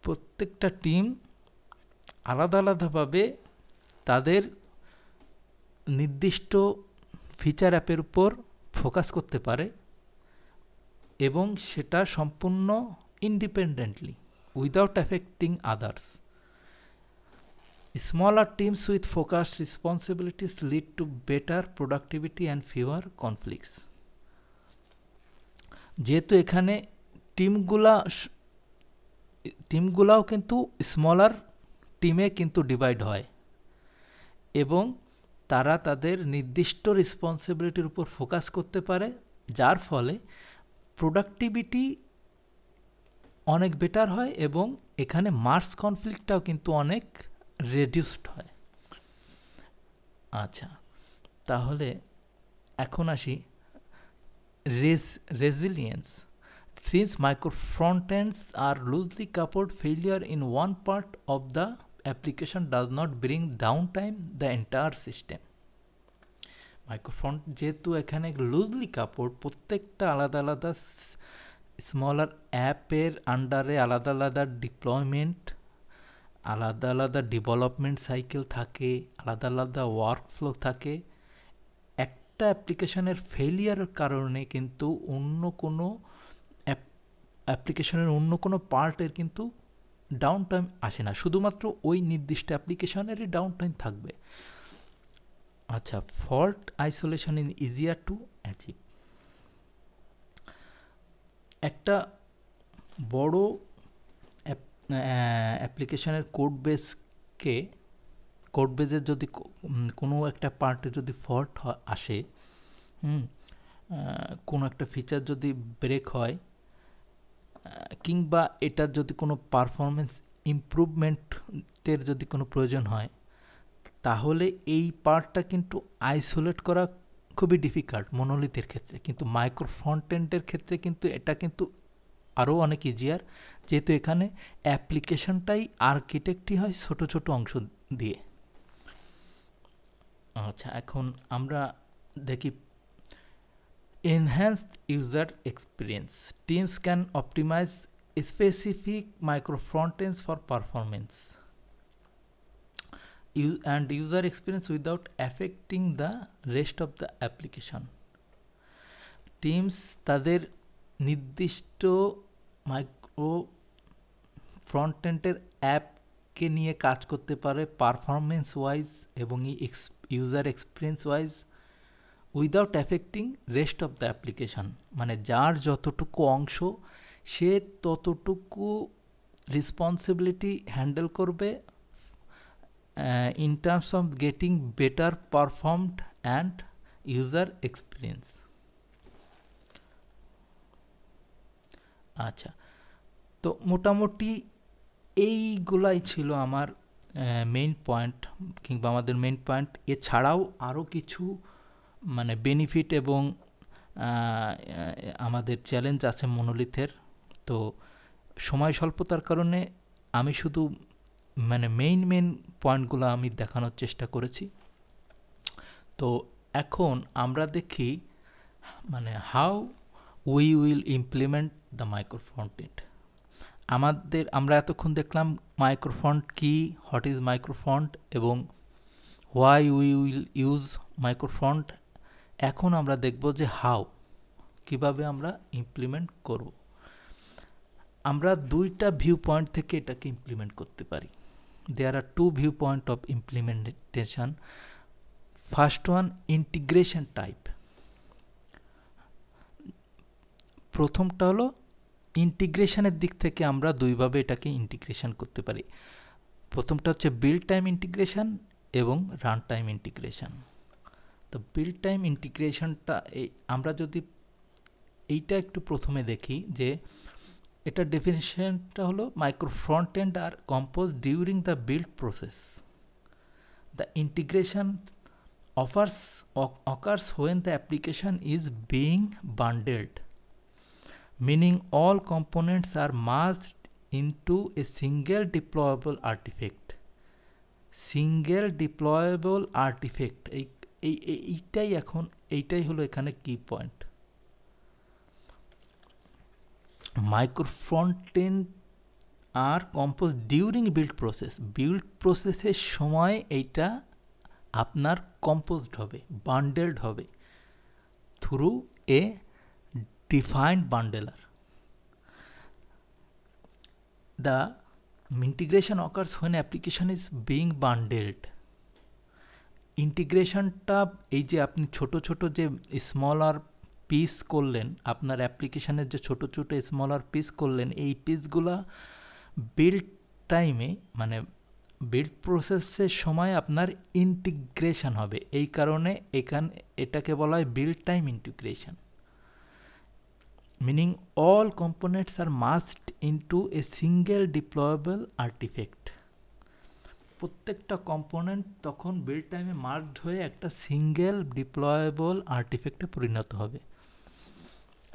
প্রত্যেকটা টিম আলাদা আলাদাভাবে তাদের নির্দিষ্ট ফিচার অ্যাপের উপর ফোকাস করতে পারে এবং সেটা সম্পূর্ণ independently without affecting others. Smaller teams with focused responsibilities lead to better productivity and fewer conflicts. যেহেতু এখানে টিমগুলাও কিন্তু স্মলার টিমে কিন্তু ডিভাইড হয় এবং তারা তাদের নির্দিষ্ট রেসপন্সিবিলিটির উপর ফোকাস করতে পারে, যার ফলে প্রোডাক্টিভিটি অনেক বেটার হয় এবং এখানে মার্স কনফ্লিক্টটাও কিন্তু অনেক রেডিউসড হয়। আচ্ছা, তাহলে এখন আসি resilience. Since micro frontends are loosely coupled, failure in one part of the application does not bring down time the entire system. Micro front যেহেতু এখানে লুজলি কাপড়ড, প্রত্যেকটা আলাদা আলাদা স্মলার অ্যাপের আন্ডারে আলাদা আলাদা ডিপ্লয়মেন্ট, আলাদা আলাদা ডেভেলপমেন্ট সাইকেল থাকে, আলাদা আলাদা ওয়ার্কফ্লো থাকে। একটা অ্যাপ্লিকেশনের ফেলিয়ারের কারণে কিন্তু অন্য কোনো অ্যাপ্লিকেশনের অন্য কোনো পার্টের কিন্তু ডাউন টাইম আসে না, শুধুমাত্র ওই নির্দিষ্ট অ্যাপ্লিকেশনেরই ডাউন টাইম থাকবে। আচ্ছা, fault isolation is easier to achieve. একটা বড় অ্যাপ্লিকেশনের কোড বেজের যদি কোনো একটা পার্টে যদি ফল্ট আসে, কোনো একটা ফিচার যদি ব্রেক হয়, কিংবা এটার যদি কোনো পারফরমেন্স ইমপ্রুভমেন্টের যদি কোনো প্রয়োজন হয়, তাহলে এই পার্টটা কিন্তু আইসোলেট করা খুবই ডিফিকাল্ট মনোলিথের ক্ষেত্রে। কিন্তু মাইক্রো ফ্রন্ট-এন্ডের ক্ষেত্রে কিন্তু এটা কিন্তু আরও অনেক ইজিয়ার, যেহেতু এখানে অ্যাপ্লিকেশনটাই আর্কিটেক্টই হয় ছোট ছোট অংশ দিয়ে। আচ্ছা, এখন আমরা দেখি enhanced user experience. Teams can optimize specific micro frontends for performance and user experience without affecting the rest of the application. Teams তাদের নির্দিষ্ট মাইক্রো ফ্রন্টেন্ডের অ্যাপকে নিয়ে কাজ করতে পারে পারফরমেন্স ওয়াইজ এবং user experience wise without affecting rest of the application. মানে যার যতটুকু অংশ সে ততটুকু রেসপন্সিবিলিটি হ্যান্ডেল করবে in terms of getting better performed and user experience. আচ্ছা, তো মোটামুটি এইগুলাই ছিল আমার মেইন পয়েন্ট, কিংবা আমাদের মেইন পয়েন্ট। এছাড়াও আরও কিছু মানে বেনিফিট এবং আমাদের চ্যালেঞ্জ আছে মনোলিথের। তো সময় স্বল্পতার কারণে আমি শুধু মানে মেইন পয়েন্টগুলো আমি দেখানোর চেষ্টা করেছি। তো এখন আমরা দেখি মানে how we will implement the micro front-end. আমরা এতক্ষণ দেখলাম মাইক্রো ফ্রন্ট কি, হোয়াট ইজ মাইক্রো ফ্রন্ট এবং why we will use micro front. এখন আমরা দেখব যে কিভাবে আমরা ইমপ্লিমেন্ট করব। আমরা দুইটা ভিউ পয়েন্ট থেকে এটাকে ইমপ্লিমেন্ট করতে পারি। There are two view point of implementation. First one, integration type. প্রথমটা হলো ইন্টিগ্রেশনের দিক থেকে আমরা দুইভাবে এটাকে ইন্টিগ্রেশন করতে পারি। প্রথমটা হচ্ছে বিল্ড টাইম ইন্টিগ্রেশন এবং রান টাইম ইন্টিগ্রেশন। তো বিল্ড টাইম ইন্টিগ্রেশনটা আমরা যদি এইটা একটু প্রথমে দেখি, যে এটার ডেফিনেশনটা হলো micro front end are compose during the build process. The integration occurs when the application is being bundled, meaning all components are merged into a single deployable artifact. Single deployable artifact, এইটাই হলো এখানে কি point. Micro front end are compose during build প্রসেসের সময় এইটা আপনার composed হবে, bundled হবে through a defined bundler. The integration occurs when application is being bundled. ইন্টিগ্রেশনটা এই যে আপনি ছোট ছোট যে স্মলার পিস করলেন, আপনার অ্যাপ্লিকেশনের যে ছোট ছোট স্মলার পিস করলেন, এই পিসগুলা বিল্ড টাইমে মানে বিল্ড প্রসেসের সময় আপনার ইন্টিগ্রেশন হবে। এই কারণে এটাকে বলা হয় build time integration. meaning all components are merged into a single deployable artifact. প্রত্যেকটা কম্পোনেন্ট তখন বিল্ড টাইমে মার্কড হয়ে একটা সিঙ্গেল ডিপ্লয়েবল আর্টিফ্যাক্টে পরিণত হবে।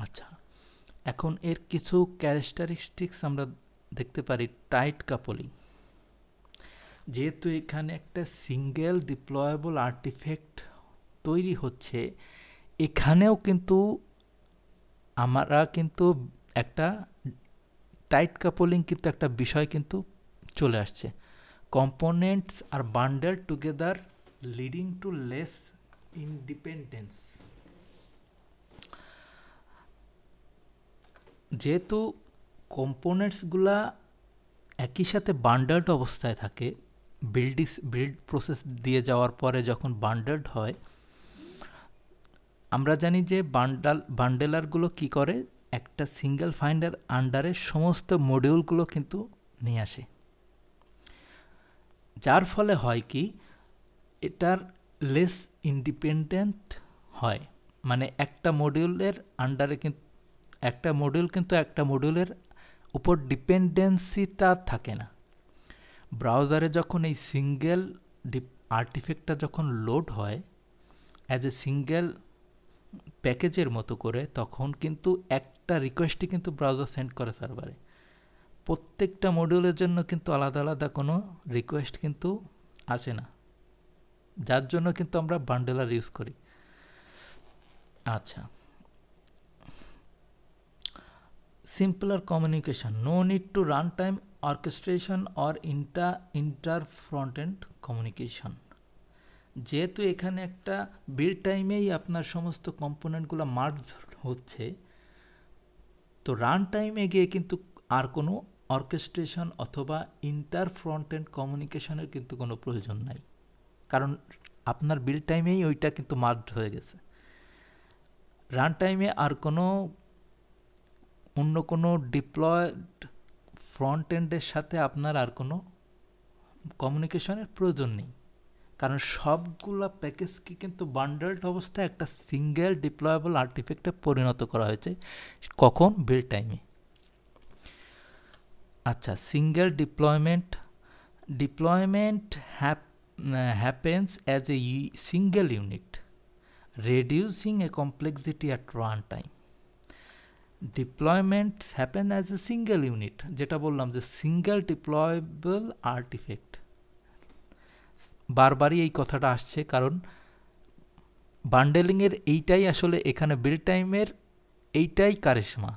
আচ্ছা, এখন এর কিছু ক্যারেক্টারিস্টিক্স আমরা দেখতে পারি। টাইট কাপলিং, যেহেতু এখানে একটা সিঙ্গেল ডিপ্লয়েবল আর্টিফ্যাক্ট তৈরি হচ্ছে, এখানেও কিন্তু আমরা কিন্তু একটা টাইট কাপলিং কিন্তু একটা বিষয় কিন্তু চলে আসছে। Components are bundle together leading to less independence. যেহেতু কম্পোনেন্টসগুলা একই সাথে বান্ডেলড অবস্থায় থাকে, বিল্ড প্রসেস দিয়ে যাওয়ার পরে যখন বান্ডেলড হয়, আমরা জানি যে বান্ডেলারগুলো কি করে, একটা সিঙ্গেল ফাইন্ডার আন্ডারে সমস্ত মডিউলগুলো কিন্তু নিয়ে আসে, যার ফলে হয় কি এটার লেস ইন্ডিপেন্ডেন্ট হয়, মানে একটা মডিউলের আন্ডারে কিন্তু একটা মডিউলের উপর ডিপেন্ডেন্সিটা থাকে না। ব্রাউজারে যখন এই সিঙ্গেল আর্টিফ্যাক্টটা যখন লোড হয় অ্যাজ এ সিঙ্গেল প্যাকেজের মতো করে, তখন কিন্তু একটা রিকোয়েস্টই কিন্তু ব্রাউজার সেন্ড করে সার্ভারে, প্রত্যেকটা মডিউলের জন্য কিন্তু আলাদা আলাদা কোনো রিকোয়েস্ট কিন্তু আসে না, যার জন্য কিন্তু আমরা বান্ডেলার ইউজ করি। আচ্ছা, simpler communication, no need to runtime orchestration or inter front-end communication। যেহেতু এখানে একটা বিল্ড টাইমেই আপনার সমস্ত কম্পোনেন্টগুলো মার্জ হচ্ছে, তো রান টাইমে গিয়ে কিন্তু আর কোনো অর্কেস্ট্রেশন অথবা ইন্টার ফ্রন্ট এন্ড কমিউনিকেশনের কিন্তু কোনো প্রয়োজন নাই, কারণ আপনার বিল্ড টাইমেই ওইটা কিন্তু মার্জ হয়ে গেছে। রান টাইমে আর কোনো অন্য কোনো ডিপ্লয়েড ফ্রন্ট এন্ডের সাথে আপনার আর কোনো কমিউনিকেশনের প্রয়োজন নেই, কারণ সবগুলা প্যাকেজকে কিন্তু বান্ডেলড অবস্থায় একটা সিঙ্গেল ডিপ্লয়েবল আর্টিফ্যাক্টে পরিণত করা হয়েছে। কখন? বিল্ড টাইমে। আচ্ছা, single deployment happens as a single unit, reducing a complexity at runtime. Deployments happen as a single unit, যেটা বললাম যে সিঙ্গেল ডিপ্লয়েবল আর্টিফ্যাক্ট। বারবারই এই কথাটা আসছে, কারণ বান্ডেলিংয়ের এইটাই আসলে এখানে বিল্ড টাইমের এইটাই কারিশমা,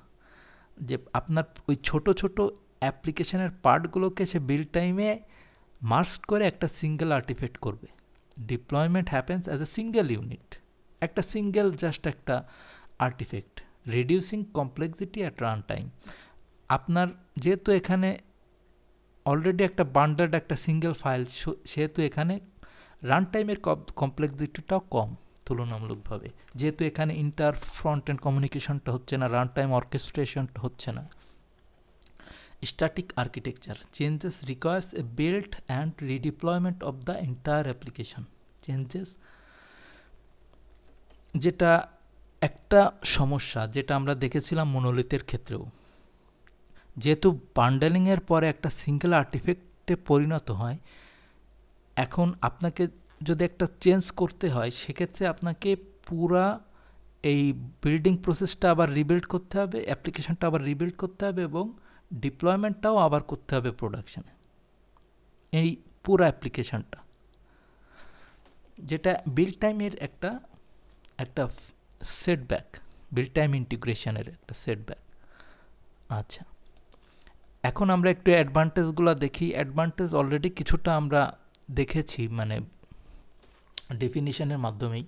যে আপনার ওই ছোট ছোট অ্যাপ্লিকেশনের পার্টগুলোকে সে বিল্ড টাইমে মার্জ করে একটা সিঙ্গেল আর্টিফ্যাক্ট করবে। Deployment happens as a single unit, একটা সিঙ্গেল জাস্ট একটা artifact, reducing complexity at run time. আপনার যেহেতু এখানে অলরেডি একটা বান্ডেলড একটা সিঙ্গেল ফাইল, সেহেতু এখানে রান টাইমের কমপ্লেক্সিটিটাও কম তুলনামূলকভাবে, যেহেতু এখানে ইন্টার ফ্রন্ট এন্ড কমিউনিকেশনটা হচ্ছে না, রান টাইম অর্কেস্ট্রেশনটা হচ্ছে না। Static architecture changes requires a build and redeployment of the entire application. Changes যেটা একটা সমস্যা, যেটা আমরা দেখেছিলাম মনোলিথের ক্ষেত্রেও, যেহেতু বান্ডেলিংয়ের পরে একটা সিঙ্গেল আর্টিফ্যাক্টে পরিণত হয়, এখন আপনাকে যদি একটা চেঞ্জ করতে হয়, সেক্ষেত্রে আপনাকে পুরা এই বিল্ডিং প্রসেসটা আবার রিবিল্ড করতে হবে, অ্যাপ্লিকেশনটা আবার রিবিল্ড করতে হবে, এবং ডিপ্লয়মেন্টটাও আবার করতে হবে প্রোডাকশানে, এই পুরো অ্যাপ্লিকেশনটা, যেটা বিল্ড টাইমের একটা সেটব্যাক, বিল্ড টাইম ইন্টিগ্রেশনের একটা সেটব্যাক। আচ্ছা, এখন আমরা একটু অ্যাডভান্টেজগুলো দেখি। অ্যাডভান্টেজ অলরেডি কিছুটা আমরা দেখেছি, মানে ডেফিনিশনের মাধ্যমেই।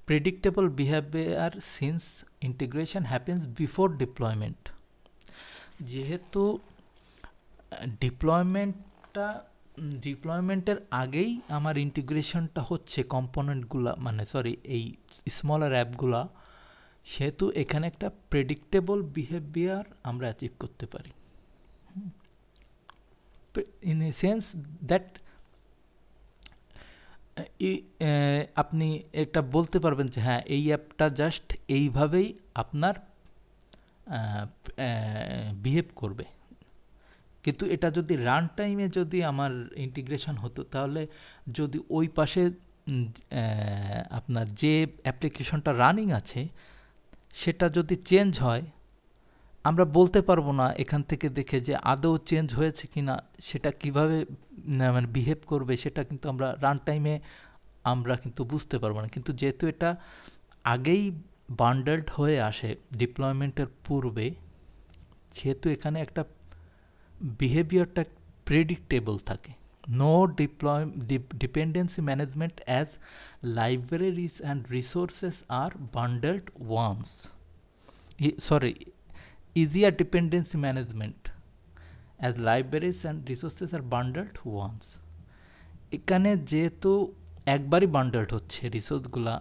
Predictable behaviour since integration happens before deployment. যেহেতু ডিপ্লয়মেন্টের আগেই আমার ইন্টিগ্রেশনটা হচ্ছে কম্পোনেন্টগুলা, মানে এই স্মলার অ্যাপগুলা, সেহেতু এখানে একটা প্রেডিক্টেবল বিহেভিয়ার আমরা অ্যাচিভ করতে পারি, ইন এ সেন্স দ্যাট আপনি এটা বলতে পারবেন যে হ্যাঁ, এই অ্যাপটা জাস্ট এইভাবেই আপনার বিহেভ করবে। কিন্তু এটা যদি রান টাইমে যদি আমার ইন্টিগ্রেশন হতো, তাহলে যদি ওই পাশে আপনার যে অ্যাপ্লিকেশনটা রানিং আছে সেটা যদি চেঞ্জ হয়, আমরা বলতে পারবো না এখান থেকে দেখে যে আদৌ চেঞ্জ হয়েছে কি না, সেটা কীভাবে মানে বিহেভ করবে, সেটা কিন্তু আমরা রান টাইমে আমরা কিন্তু বুঝতে পারবো না। কিন্তু যেহেতু এটা আগেই বান্ডেলড হয়ে আসে ডিপ্লয়মেন্টের পূর্বে, সেহেতু এখানে একটা বিহেভিয়ারটা প্রেডিক্টেবল থাকে। No dependency management as libraries and resources are bundled once. Easier dependency management as libraries and resources are bundled once. এখানে যেহেতু একবারই বান্ডেলড হচ্ছে রিসোর্সগুলা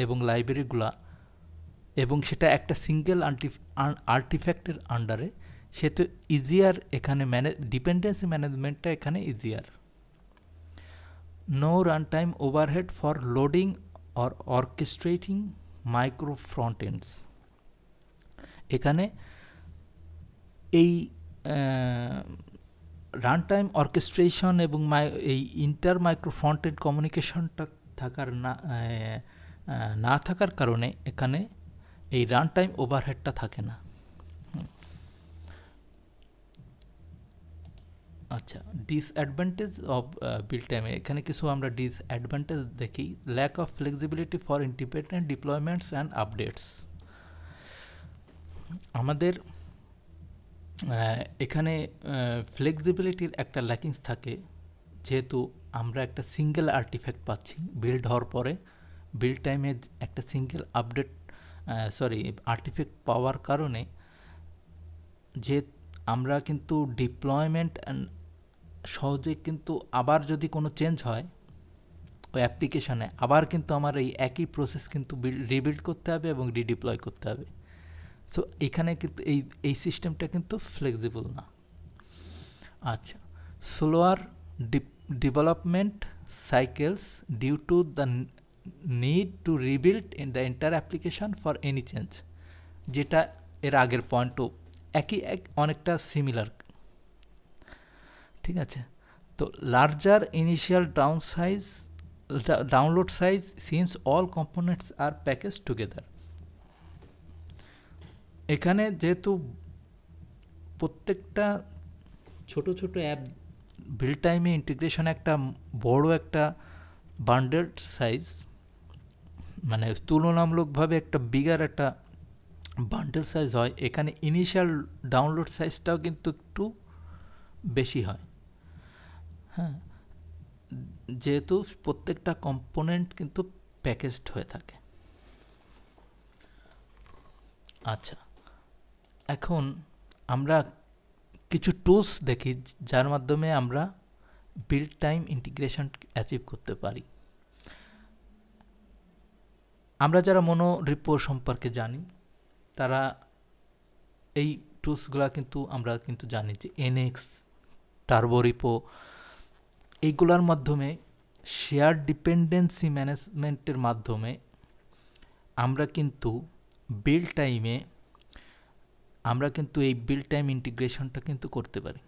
এবং লাইব্রেরিগুলা এবং সেটা একটা সিঙ্গেল আর্টিফ্যাক্টের আন্ডারে, সেহেতু ইজিয়ার এখানে ডিপেন্ডেন্সি ম্যানেজমেন্টটা এখানে easier. No run time overhead for loading or orchestrating micro front ends. এখানে এই রান টাইম অর্কেস্ট্রেশন এবং এই ইন্টার মাইক্রো ফ্রন্ট এন্ড কমিউনিকেশনটা না থাকার কারণে এখানে এই রান টাইম ওভারহেডটা থাকে না। আচ্ছা, ডিসঅ্যাডভান্টেজ অফ বিল্ড টাইমে এখানে কিছু আমরা ডিসঅ্যাডভান্টেজ দেখি। Lack of flexibility for independent deployments and updates. আমাদের এখানে ফ্লেক্সিবিলিটির একটা ল্যাকিংস থাকে, যেহেতু আমরা একটা সিঙ্গেল আর্টিফ্যাক্ট পাচ্ছি বিল্ড হওয়ার পরে। বিল্ড টাইমে একটা সিঙ্গেল আর্টিফ্যাক্ট পাওয়ার কারণে যে আমরা কিন্তু ডিপ্লয়মেন্ট সহজে কিন্তু আবার যদি কোনো চেঞ্জ হয় ওই অ্যাপ্লিকেশানে, আবার কিন্তু আমার এই একই প্রসেস কিন্তু রিবিল্ড করতে হবে এবং রিডিপ্লয় করতে হবে। সো এখানে কিন্তু এই সিস্টেমটা কিন্তু ফ্লেক্সিবল না। আচ্ছা, slower development cycles due to the need to rebuild in the entire application for any change, যেটা এর আগের পয়েন্টও অনেকটা সিমিলার। ঠিক আছে, তো larger initial download size since all components আর প্যাকেজ টুগেদার। এখানে যেহেতু প্রত্যেকটা ছোট ছোট অ্যাপ বিল্ড টাইমে ইন্টিগ্রেশন একটা বড় একটা বান্ডেলড সাইজ, মানে তুলনামূলকভাবে একটা বিগার একটা বান্ডেল সাইজ হয়, এখানে ইনিশিয়াল ডাউনলোড সাইজটাও কিন্তু একটু বেশি হয়। হ্যাঁ, যেহেতু প্রত্যেকটা কম্পোনেন্ট কিন্তু প্যাকেজড হয়ে থাকে। আচ্ছা, এখন আমরা কিছু টুলস দেখি যার মাধ্যমে আমরা বিল্ড টাইম ইন্টিগ্রেশন অ্যাচিভ করতে পারি। আমরা যারা মনোরিপো সম্পর্কে জানি তারা এই টুলসগুলা কিন্তু আমরা কিন্তু জানি যে এনএক্স, টার্বোরিপো, এইগুলোর মাধ্যমে শেয়ার ডিপেন্ডেন্সি ম্যানেজমেন্টের মাধ্যমে আমরা কিন্তু বিল্ড টাইমে এই বিল্ড টাইম ইন্টিগ্রেশনটা কিন্তু করতে পারি।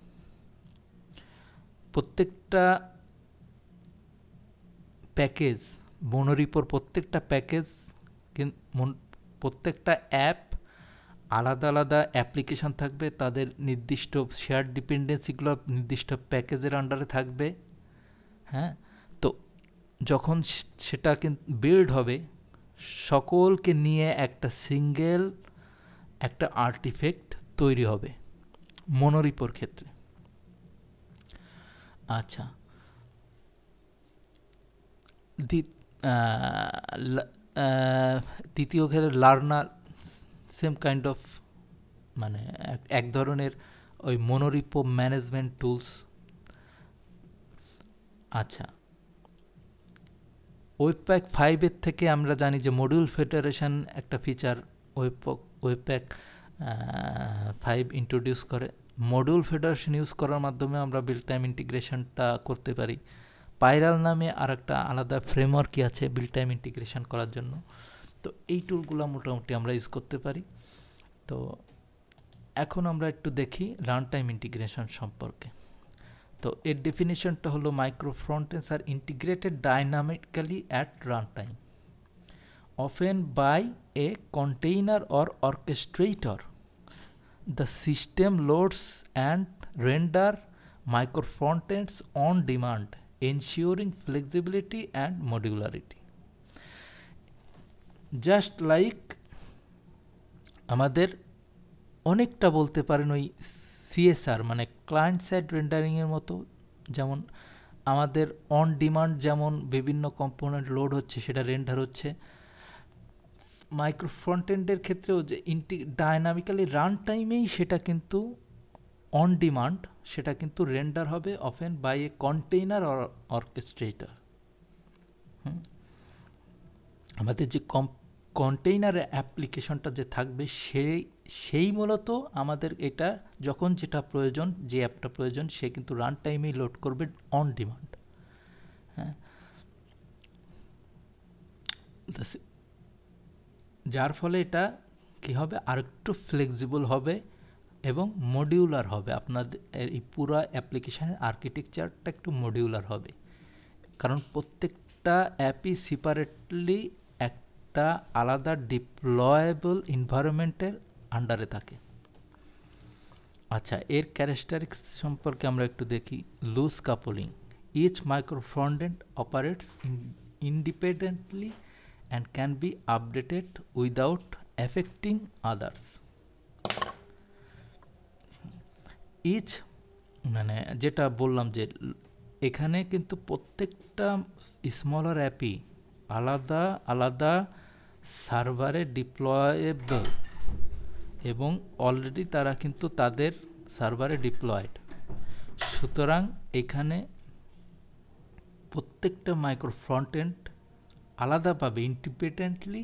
প্রত্যেকটা প্যাকেজ, মনোরিপোর প্রত্যেকটা প্যাকেজ, প্রত্যেকটা অ্যাপ আলাদা আলাদা অ্যাপ্লিকেশান থাকবে, তাদের নির্দিষ্ট শেয়ার ডিপেন্ডেন্সিগুলো নির্দিষ্ট প্যাকেজের আন্ডারে থাকবে। হ্যাঁ, তো যখন সেটা কিন্তু বিল্ড হবে, সকলকে নিয়ে একটা সিঙ্গেল একটা আর্টিফ্যাক্ট তৈরি হবে মনোরিপোর ক্ষেত্রে। আচ্ছা, দ্বিতীয় ক্ষেত্রে লার্নার সেম কাইন্ড অফ, মানে এক ধরনের ওই মনোরিপো ম্যানেজমেন্ট টুলস। আচ্ছা, ওয়েবপ্যাক 5 থেকে আমরা জানি যে মডিউল ফেডারেশন একটা ফিচার ওয়েবপ্যাক 5 ইন্ট্রোডিউস করে। মডিউল ফেডারেশন ইউজ করার মাধ্যমে আমরা বিল্ড টাইম ইন্টিগ্রেশনটা করতে পারি। পাইরাল নামে আর একটা আলাদা ফ্রেমওয়ার্কই আছে বিল্ড টাইম ইন্টিগ্রেশন করার জন্য। তো এই টুলগুলো মোটামুটি আমরা ইউজ করতে পারি। তো এখন আমরা একটু দেখি রান টাইম ইন্টিগ্রেশন সম্পর্কে। তো এর ডেফিনেশনটা হলো micro front ends are integrated dynamically at run time, often by a container or orchestrator. The system loads and render micro frontends on demand, ensuring flexibility and modularity. Just like আমাদের অনেকটা বলতে পারেন ওই সিএসআর মানে client side রেন্ডারিংয়ের মতো, যেমন আমাদের অন ডিমান্ড যেমন বিভিন্ন কম্পোনেন্ট লোড হচ্ছে সেটা রেন্ডার হচ্ছে, মাইক্রো ফ্রন্টেন্ডের ক্ষেত্রেও যে ডাইনামিক্যালি রান টাইমেই সেটা কিন্তু অন ডিমান্ড সেটা কিন্তু রেন্ডার হবে often by a container or orchestrator. আমাদের যে কন্টেইনারের অ্যাপ্লিকেশনটা যে থাকবে সেই মূলত আমাদের এটা যখন যেটা প্রয়োজন, যে অ্যাপটা প্রয়োজন, সে কিন্তু রান টাইমেই লোড করবে অন ডিমান্ড। হ্যাঁ, যার ফলে এটা কি হবে, আরেকটু ফ্লেক্সিবল হবে এবং মডিউলার হবে। আপনাদের এই পুরো অ্যাপ্লিকেশনের আর্কিটেকচারটা একটু মডিউলার হবে, কারণ প্রত্যেকটা অ্যাপই সেপারেটলি একটা আলাদা ডিপ্লয়েবল এনভায়রনমেন্টের আন্ডারে থাকে। আচ্ছা, এর ক্যারেক্টারিস্টিক্স সম্পর্কে আমরা একটু দেখি। Loose coupling, each micro front end operates independently and can be updated without affecting others. Each মানে যেটা বললাম যে এখানে কিন্তু প্রত্যেকটা স্মলার অ্যাপই আলাদা আলাদা সার্ভারে ডিপ্লয়েবল এবং অলরেডি তারা কিন্তু তাদের সার্ভারে ডিপ্লয়েড। সুতরাং এখানে প্রত্যেকটা মাইক্রো ফ্রন্ট এন্ড আলাদাভাবে ইন্ডিপেন্ডেন্টলি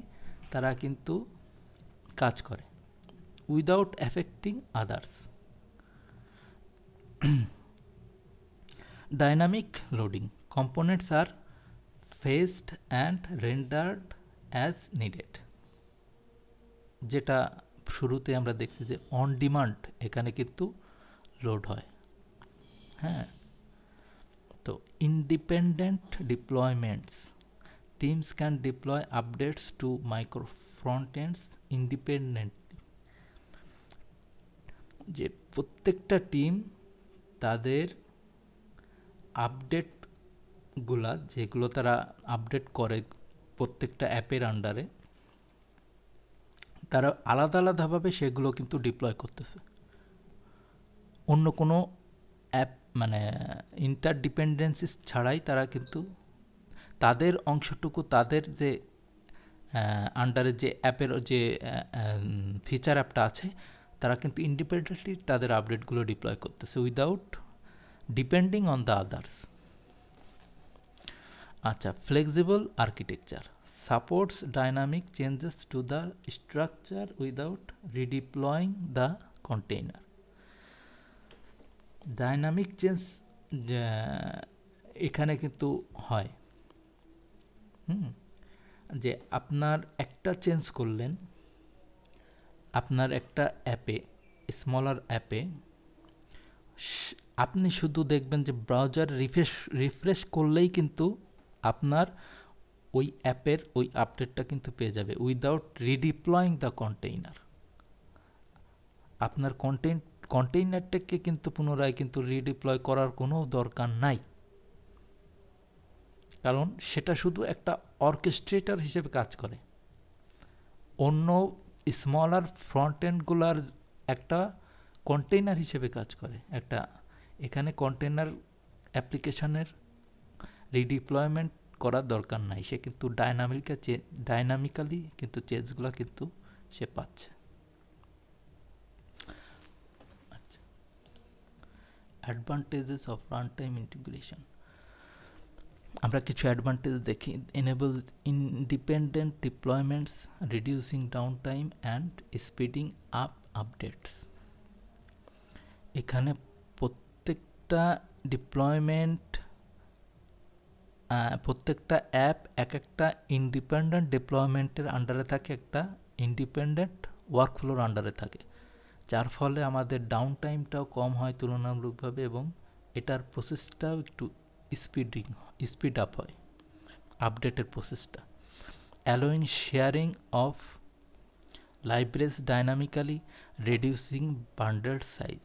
তারা কিন্তু কাজ করে without affecting others. Dynamic loading, components are fetched and rendered as needed. যেটা শুরুতে আমরা দেখছি যে অন ডিমান্ড এখানে কিন্তু লোড হয়। হ্যাঁ, তো independent ডিপ্লয়মেন্টস, teams can deploy updates to micro frontends independently. যে প্রত্যেকটা টিম তাদের আপডেটগুলা যেগুলো তারা আপডেট করে প্রত্যেকটা অ্যাপের আন্ডারে, তারা আলাদা আলাদাভাবে সেগুলো কিন্তু ডিপ্লয় করতেছে। অন্য কোনো অ্যাপ মানে ইন্টারডিপেন্ডেন্সিস ছাড়াই তারা কিন্তু তাদের অংশটুকু, তাদের যে আন্ডারে যে অ্যাপের যে ফিচার অ্যাপটা আছে, তারা কিন্তু ইন্ডিপেন্ডেন্টলি তাদের আপডেটগুলো ডিপ্লয় করতেছে without depending on the others. আচ্ছা, flexible architecture supports dynamic changes to the structure without redeploying the container. Dynamic change এখানে কিন্তু হয় যে আপনার একটা চেঞ্জ করলেন, আপনার একটা অ্যাপে, স্মলার অ্যাপে আপনি শুধু দেখবেন যে ব্রাউজার রিফ্রেশ করলেই কিন্তু আপনার ওই অ্যাপের ওই আপডেটটা কিন্তু পেয়ে যাবে উইদাউট রিডিপ্লয়িং দ্য কন্টেইনার। আপনার কন্টেইনারটাকে কিন্তু পুনরায় কিন্তু রিডিপ্লয় করার কোনো দরকার নাই, কারণ সেটা শুধু একটা অর্কেস্ট্রেটর হিসেবে কাজ করে। অন্য স্মলার ফ্রন্ট এন্ডগুলার একটা কন্টেইনার হিসেবে কাজ করে। একটা এখানে কন্টেইনার অ্যাপ্লিকেশনের রিডিপ্লয়মেন্ট করার দরকার নাই, সে কিন্তু ডাইনামিক্যালি কিন্তু চেঞ্জগুলো কিন্তু সে পাচ্ছে। আচ্ছা, advantages of run time integration, আমরা কিছু অ্যাডভান্টেজ দেখি। Enable independent ডিপ্লয়মেন্টস, reducing down time and speeding up updates. এখানে প্রত্যেকটা ডিপ্লয়মেন্ট, প্রত্যেকটা অ্যাপ এক একটা ইন্ডিপেন্ডেন্ট ডিপ্লয়মেন্টের আন্ডারে থাকে, একটা ইন্ডিপেন্ডেন্ট ওয়ার্কফ্লোর আন্ডারে থাকে, যার ফলে আমাদের ডাউন টাইমটাও কম হয় তুলনামূলকভাবে এবং এটার প্রসেসটাও একটু স্পিড আপ হয় আপডেটের প্রসেসটা। Allowing sharing of libraries dynamically, reducing bundle size.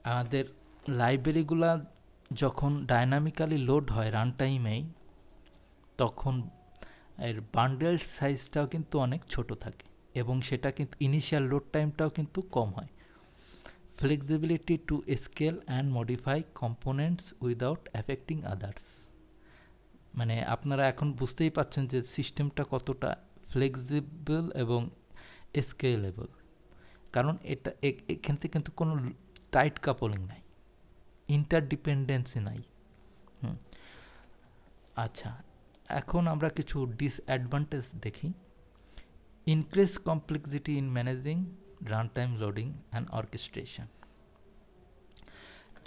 আমাদের লাইব্রেরিগুলা যখন ডাইনামিক্যালি লোড হয় রান টাইমেই, তখন এর বান্ডেল সাইজটাও কিন্তু অনেক ছোট থাকে এবং সেটা কিন্তু ইনিশিয়াল লোড টাইমটাও কিন্তু কম হয়। Flexibility to scale and modify components without affecting others. মানে আপনারা এখন বুঝতেই পাচ্ছেন যে সিস্টেমটা কতটা ফ্লেক্সিবল এবং স্কেলেবল, কারণ এটা এখান থেকে কিন্তু কোনো টাইট কাপলিং নাই, ইন্টারডিপেন্ডেন্সি নাই। আচ্ছা, এখন আমরা কিছু ডিসঅ্যাডভান্টেজ দেখি। Increase complexity in managing run time loading and orchestration.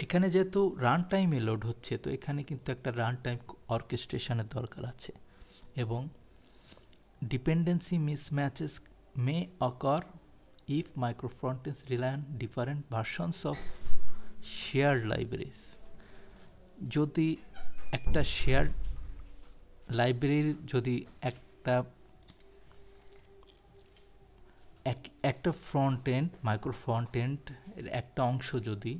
এখানে যেহেতু রান টাইমে লোড হচ্ছে, তো এখানে কিন্তু একটা রান টাইম অর্কেস্ট্রেশনের দরকার আছে, এবং dependency mismatches may occur if microfrontends rely on different versions of shared libraries. যদি একটা শেয়ার্ড লাইব্রেরির যদি একটা front end micro front end এর একটা অংশ যদি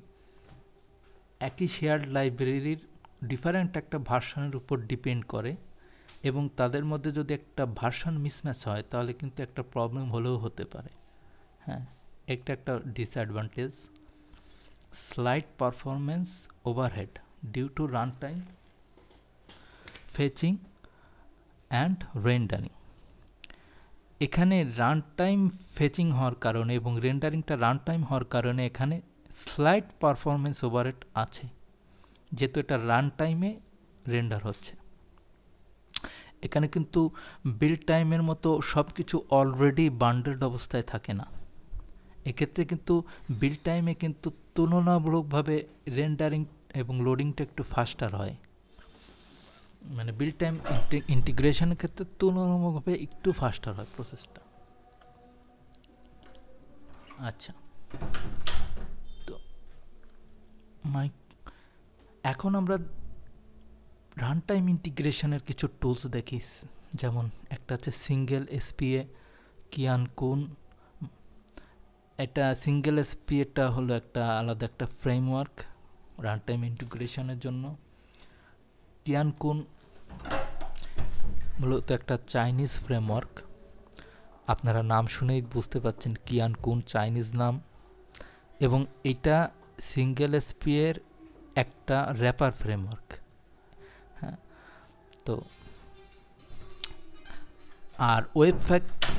একই শেয়ার্ড লাইব্রেরির ডিফারেন্ট একটা ভার্সনের উপর ডিপেন্ড করে, এবং তাদের মধ্যে যদি একটা ভার্সন মিসম্যাচ হয়, তাহলে কিন্তু একটা প্রবলেম হলেও হতে পারে। হ্যাঁ, এটা একটা disadvantage. Slight performance overhead due to run time fetching and rendering. এখানে রান টাইম ফেচিং হওয়ার কারণে এবং রেন্ডারিংটা রান টাইম হওয়ার কারণে এখানে স্লাইট পারফরমেন্স ওভারহেড আছে, যেহেতু এটা রান টাইমে রেন্ডার হচ্ছে। এখানে কিন্তু বিল্ড টাইমের মতো সব কিছু অলরেডি বান্ডেলড অবস্থায় থাকে না। এক্ষেত্রে কিন্তু বিল্ড টাইমে কিন্তু তুলনামূলকভাবে রেন্ডারিং এবং লোডিংটা একটু ফাস্টার হয়, মানে বিল্ড টাইম ইন্টিগ্রেশনের ক্ষেত্রে তুলনামূলকভাবে একটু ফাস্টার হয় প্রসেসটা। আচ্ছা, তো এখন আমরা রান টাইম ইন্টিগ্রেশনের কিছু টুলস দেখি, যেমন একটা হচ্ছে সিঙ্গেল এসপিএ কিয়ানকুন। এটা সিঙ্গেল এসপিএটা হলো একটা আলাদা একটা ফ্রেমওয়ার্ক রান টাইম ইন্টিগ্রেশনের জন্য। কিয়ানকুন মূলত একটা চাইনিজ ফ্রেমওয়ার্ক, আপনারা নাম শুনেই বুঝতে পারছেন কিয়ানকুন চাইনিজ নাম, এবং এটা সিঙ্গেল এসপিএর একটা র্যাপার ফ্রেমওয়ার্ক। হ্যাঁ, তো আর ওয়েব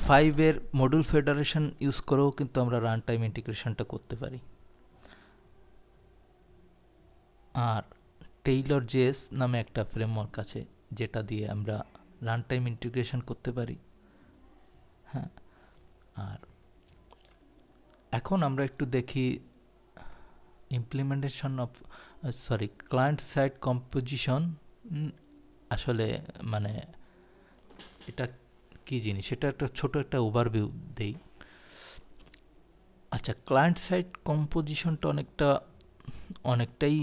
5-এর মডিউল ফেডারেশন ইউজ করেও কিন্তু আমরা রান টাইম ইন্টিগ্রেশনটা করতে পারি। আর টেইলর জেএস নামে একটা ফ্রেমওয়ার্ক আছে, যেটা দিয়ে আমরা রান টাইম ইন্টিগ্রেশন করতে পারি। হ্যাঁ, আর এখন আমরা একটু দেখি implementation of client side composition. আসলে মানে এটা কি জিনিস, এটা একটা ছোট একটা ওভারভিউ দেই। আচ্ছা, ক্লায়েন্ট সাইড কম্পোজিশনটা অনেকটাই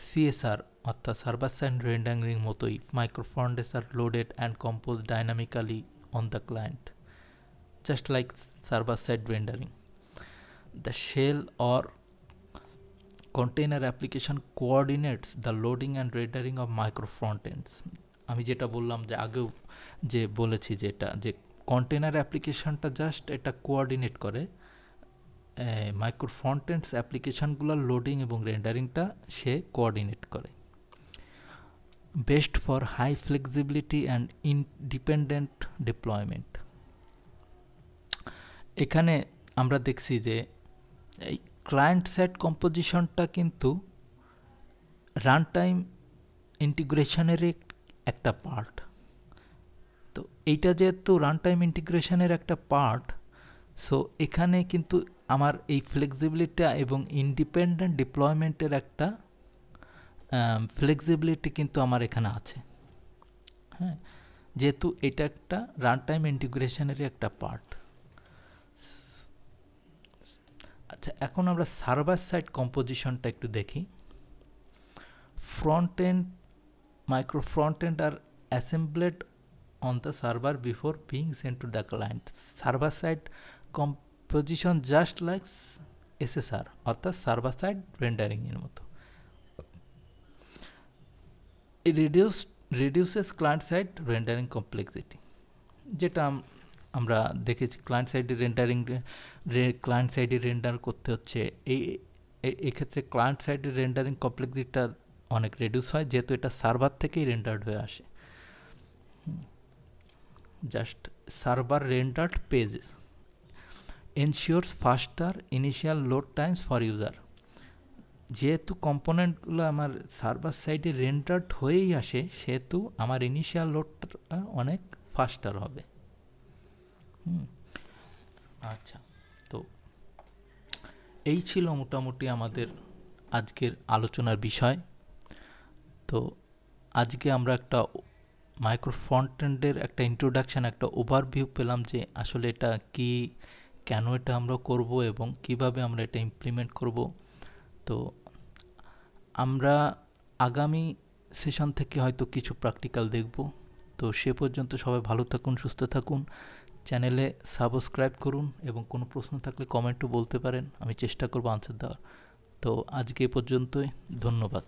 সিএসআর অর্থাৎ সার্ভার সাইড রেন্ডারিং মতোই। Microfrontends are loaded and compose dynamically on the client, just like server-side rendering. The shell or container application coordinates the loading and rendering of micro frontends. আমি যেটা বললাম যে আগেও যে বলেছি যে কন্টেনার অ্যাপ্লিকেশনটা জাস্ট এটা কোঅর্ডিনেট করে মাইক্রো ফ্রন্টেন্ডস অ্যাপ্লিকেশনগুলোর লোডিং এবং রেন্ডারিংটা সে কোঅর্ডিনেট করে। Best for high flexibility and independent deployment. এখানে আমরা দেখছি যে এই ক্লায়েন্ট সাইড কম্পোজিশনটা কিন্তু রান টাইম ইন্টিগ্রেশনের একটা পার্ট। তো এইটা যেহেতু রান টাইম ইন্টিগ্রেশনের একটা পার্ট, সো এখানে কিন্তু আমার এই ফ্লেক্সিবিলিটি এবং ইন্ডিপেন্ডেন্ট ডিপ্লয়মেন্টের একটা ফ্লেক্সিবিলিটি কিন্তু আমার এখানে আছে। হ্যাঁ, যেহেতু এটা একটা রান টাইম ইন্টিগ্রেশনেরই একটা পার্ট। আচ্ছা, এখন আমরা সার্ভার সাইড কম্পোজিশনটা একটু দেখি। Front end micro front end are assembled on the server before being sent to the client. Server side composition just like SSR অর্থাৎ সার্ভার সাইড রেন্ডারিংয়ের মতো। Reduces client side rendering complexity, যেটা আমরা দেখেছি client সাইডে ক্লায়েন্ট সাইডে render করতে হচ্ছে। এক্ষেত্রে ক্লায়েন্ট সাইডে রেন্ডারিং কমপ্লেক্সিটিটা অনেক রিডিউস হয়, যেহেতু এটা সার্ভার থেকেই রেন্ডার্ড হয়ে আসে। Just server rendered pages ensures ফাস্টার initial load Times for user. যেহেতু কম্পোনেন্টগুলো আমার সার্ভার সাইডে রেন্ডার্ড হয়েই আসে, সেহেতু আমার ইনিশিয়াল লোডটা অনেক ফাস্টার হবে। আচ্ছা, তো এই ছিল মোটামুটি আমাদের আজকের আলোচনার বিষয়। তো আজকে আমরা একটা মাইক্রো ফ্রন্ট-এন্ডের একটা ইন্ট্রোডাকশান, একটা ওভারভিউ পেলাম যে আসলে এটা কি, কেন এটা আমরা করব এবং কিভাবে আমরা এটা ইমপ্লিমেন্ট করব। তো আমরা আগামী সেশন থেকে হয়তো কিছু প্র্যাকটিক্যাল দেখব। তো সে পর্যন্ত সবাই ভালো থাকুন, সুস্থ থাকুন, চ্যানেলে সাবস্ক্রাইব করুন এবং কোনো প্রশ্ন থাকলে কমেন্টও বলতে পারেন, আমি চেষ্টা করব আনসার দেওয়ার। তো আজকে এ পর্যন্তই, ধন্যবাদ।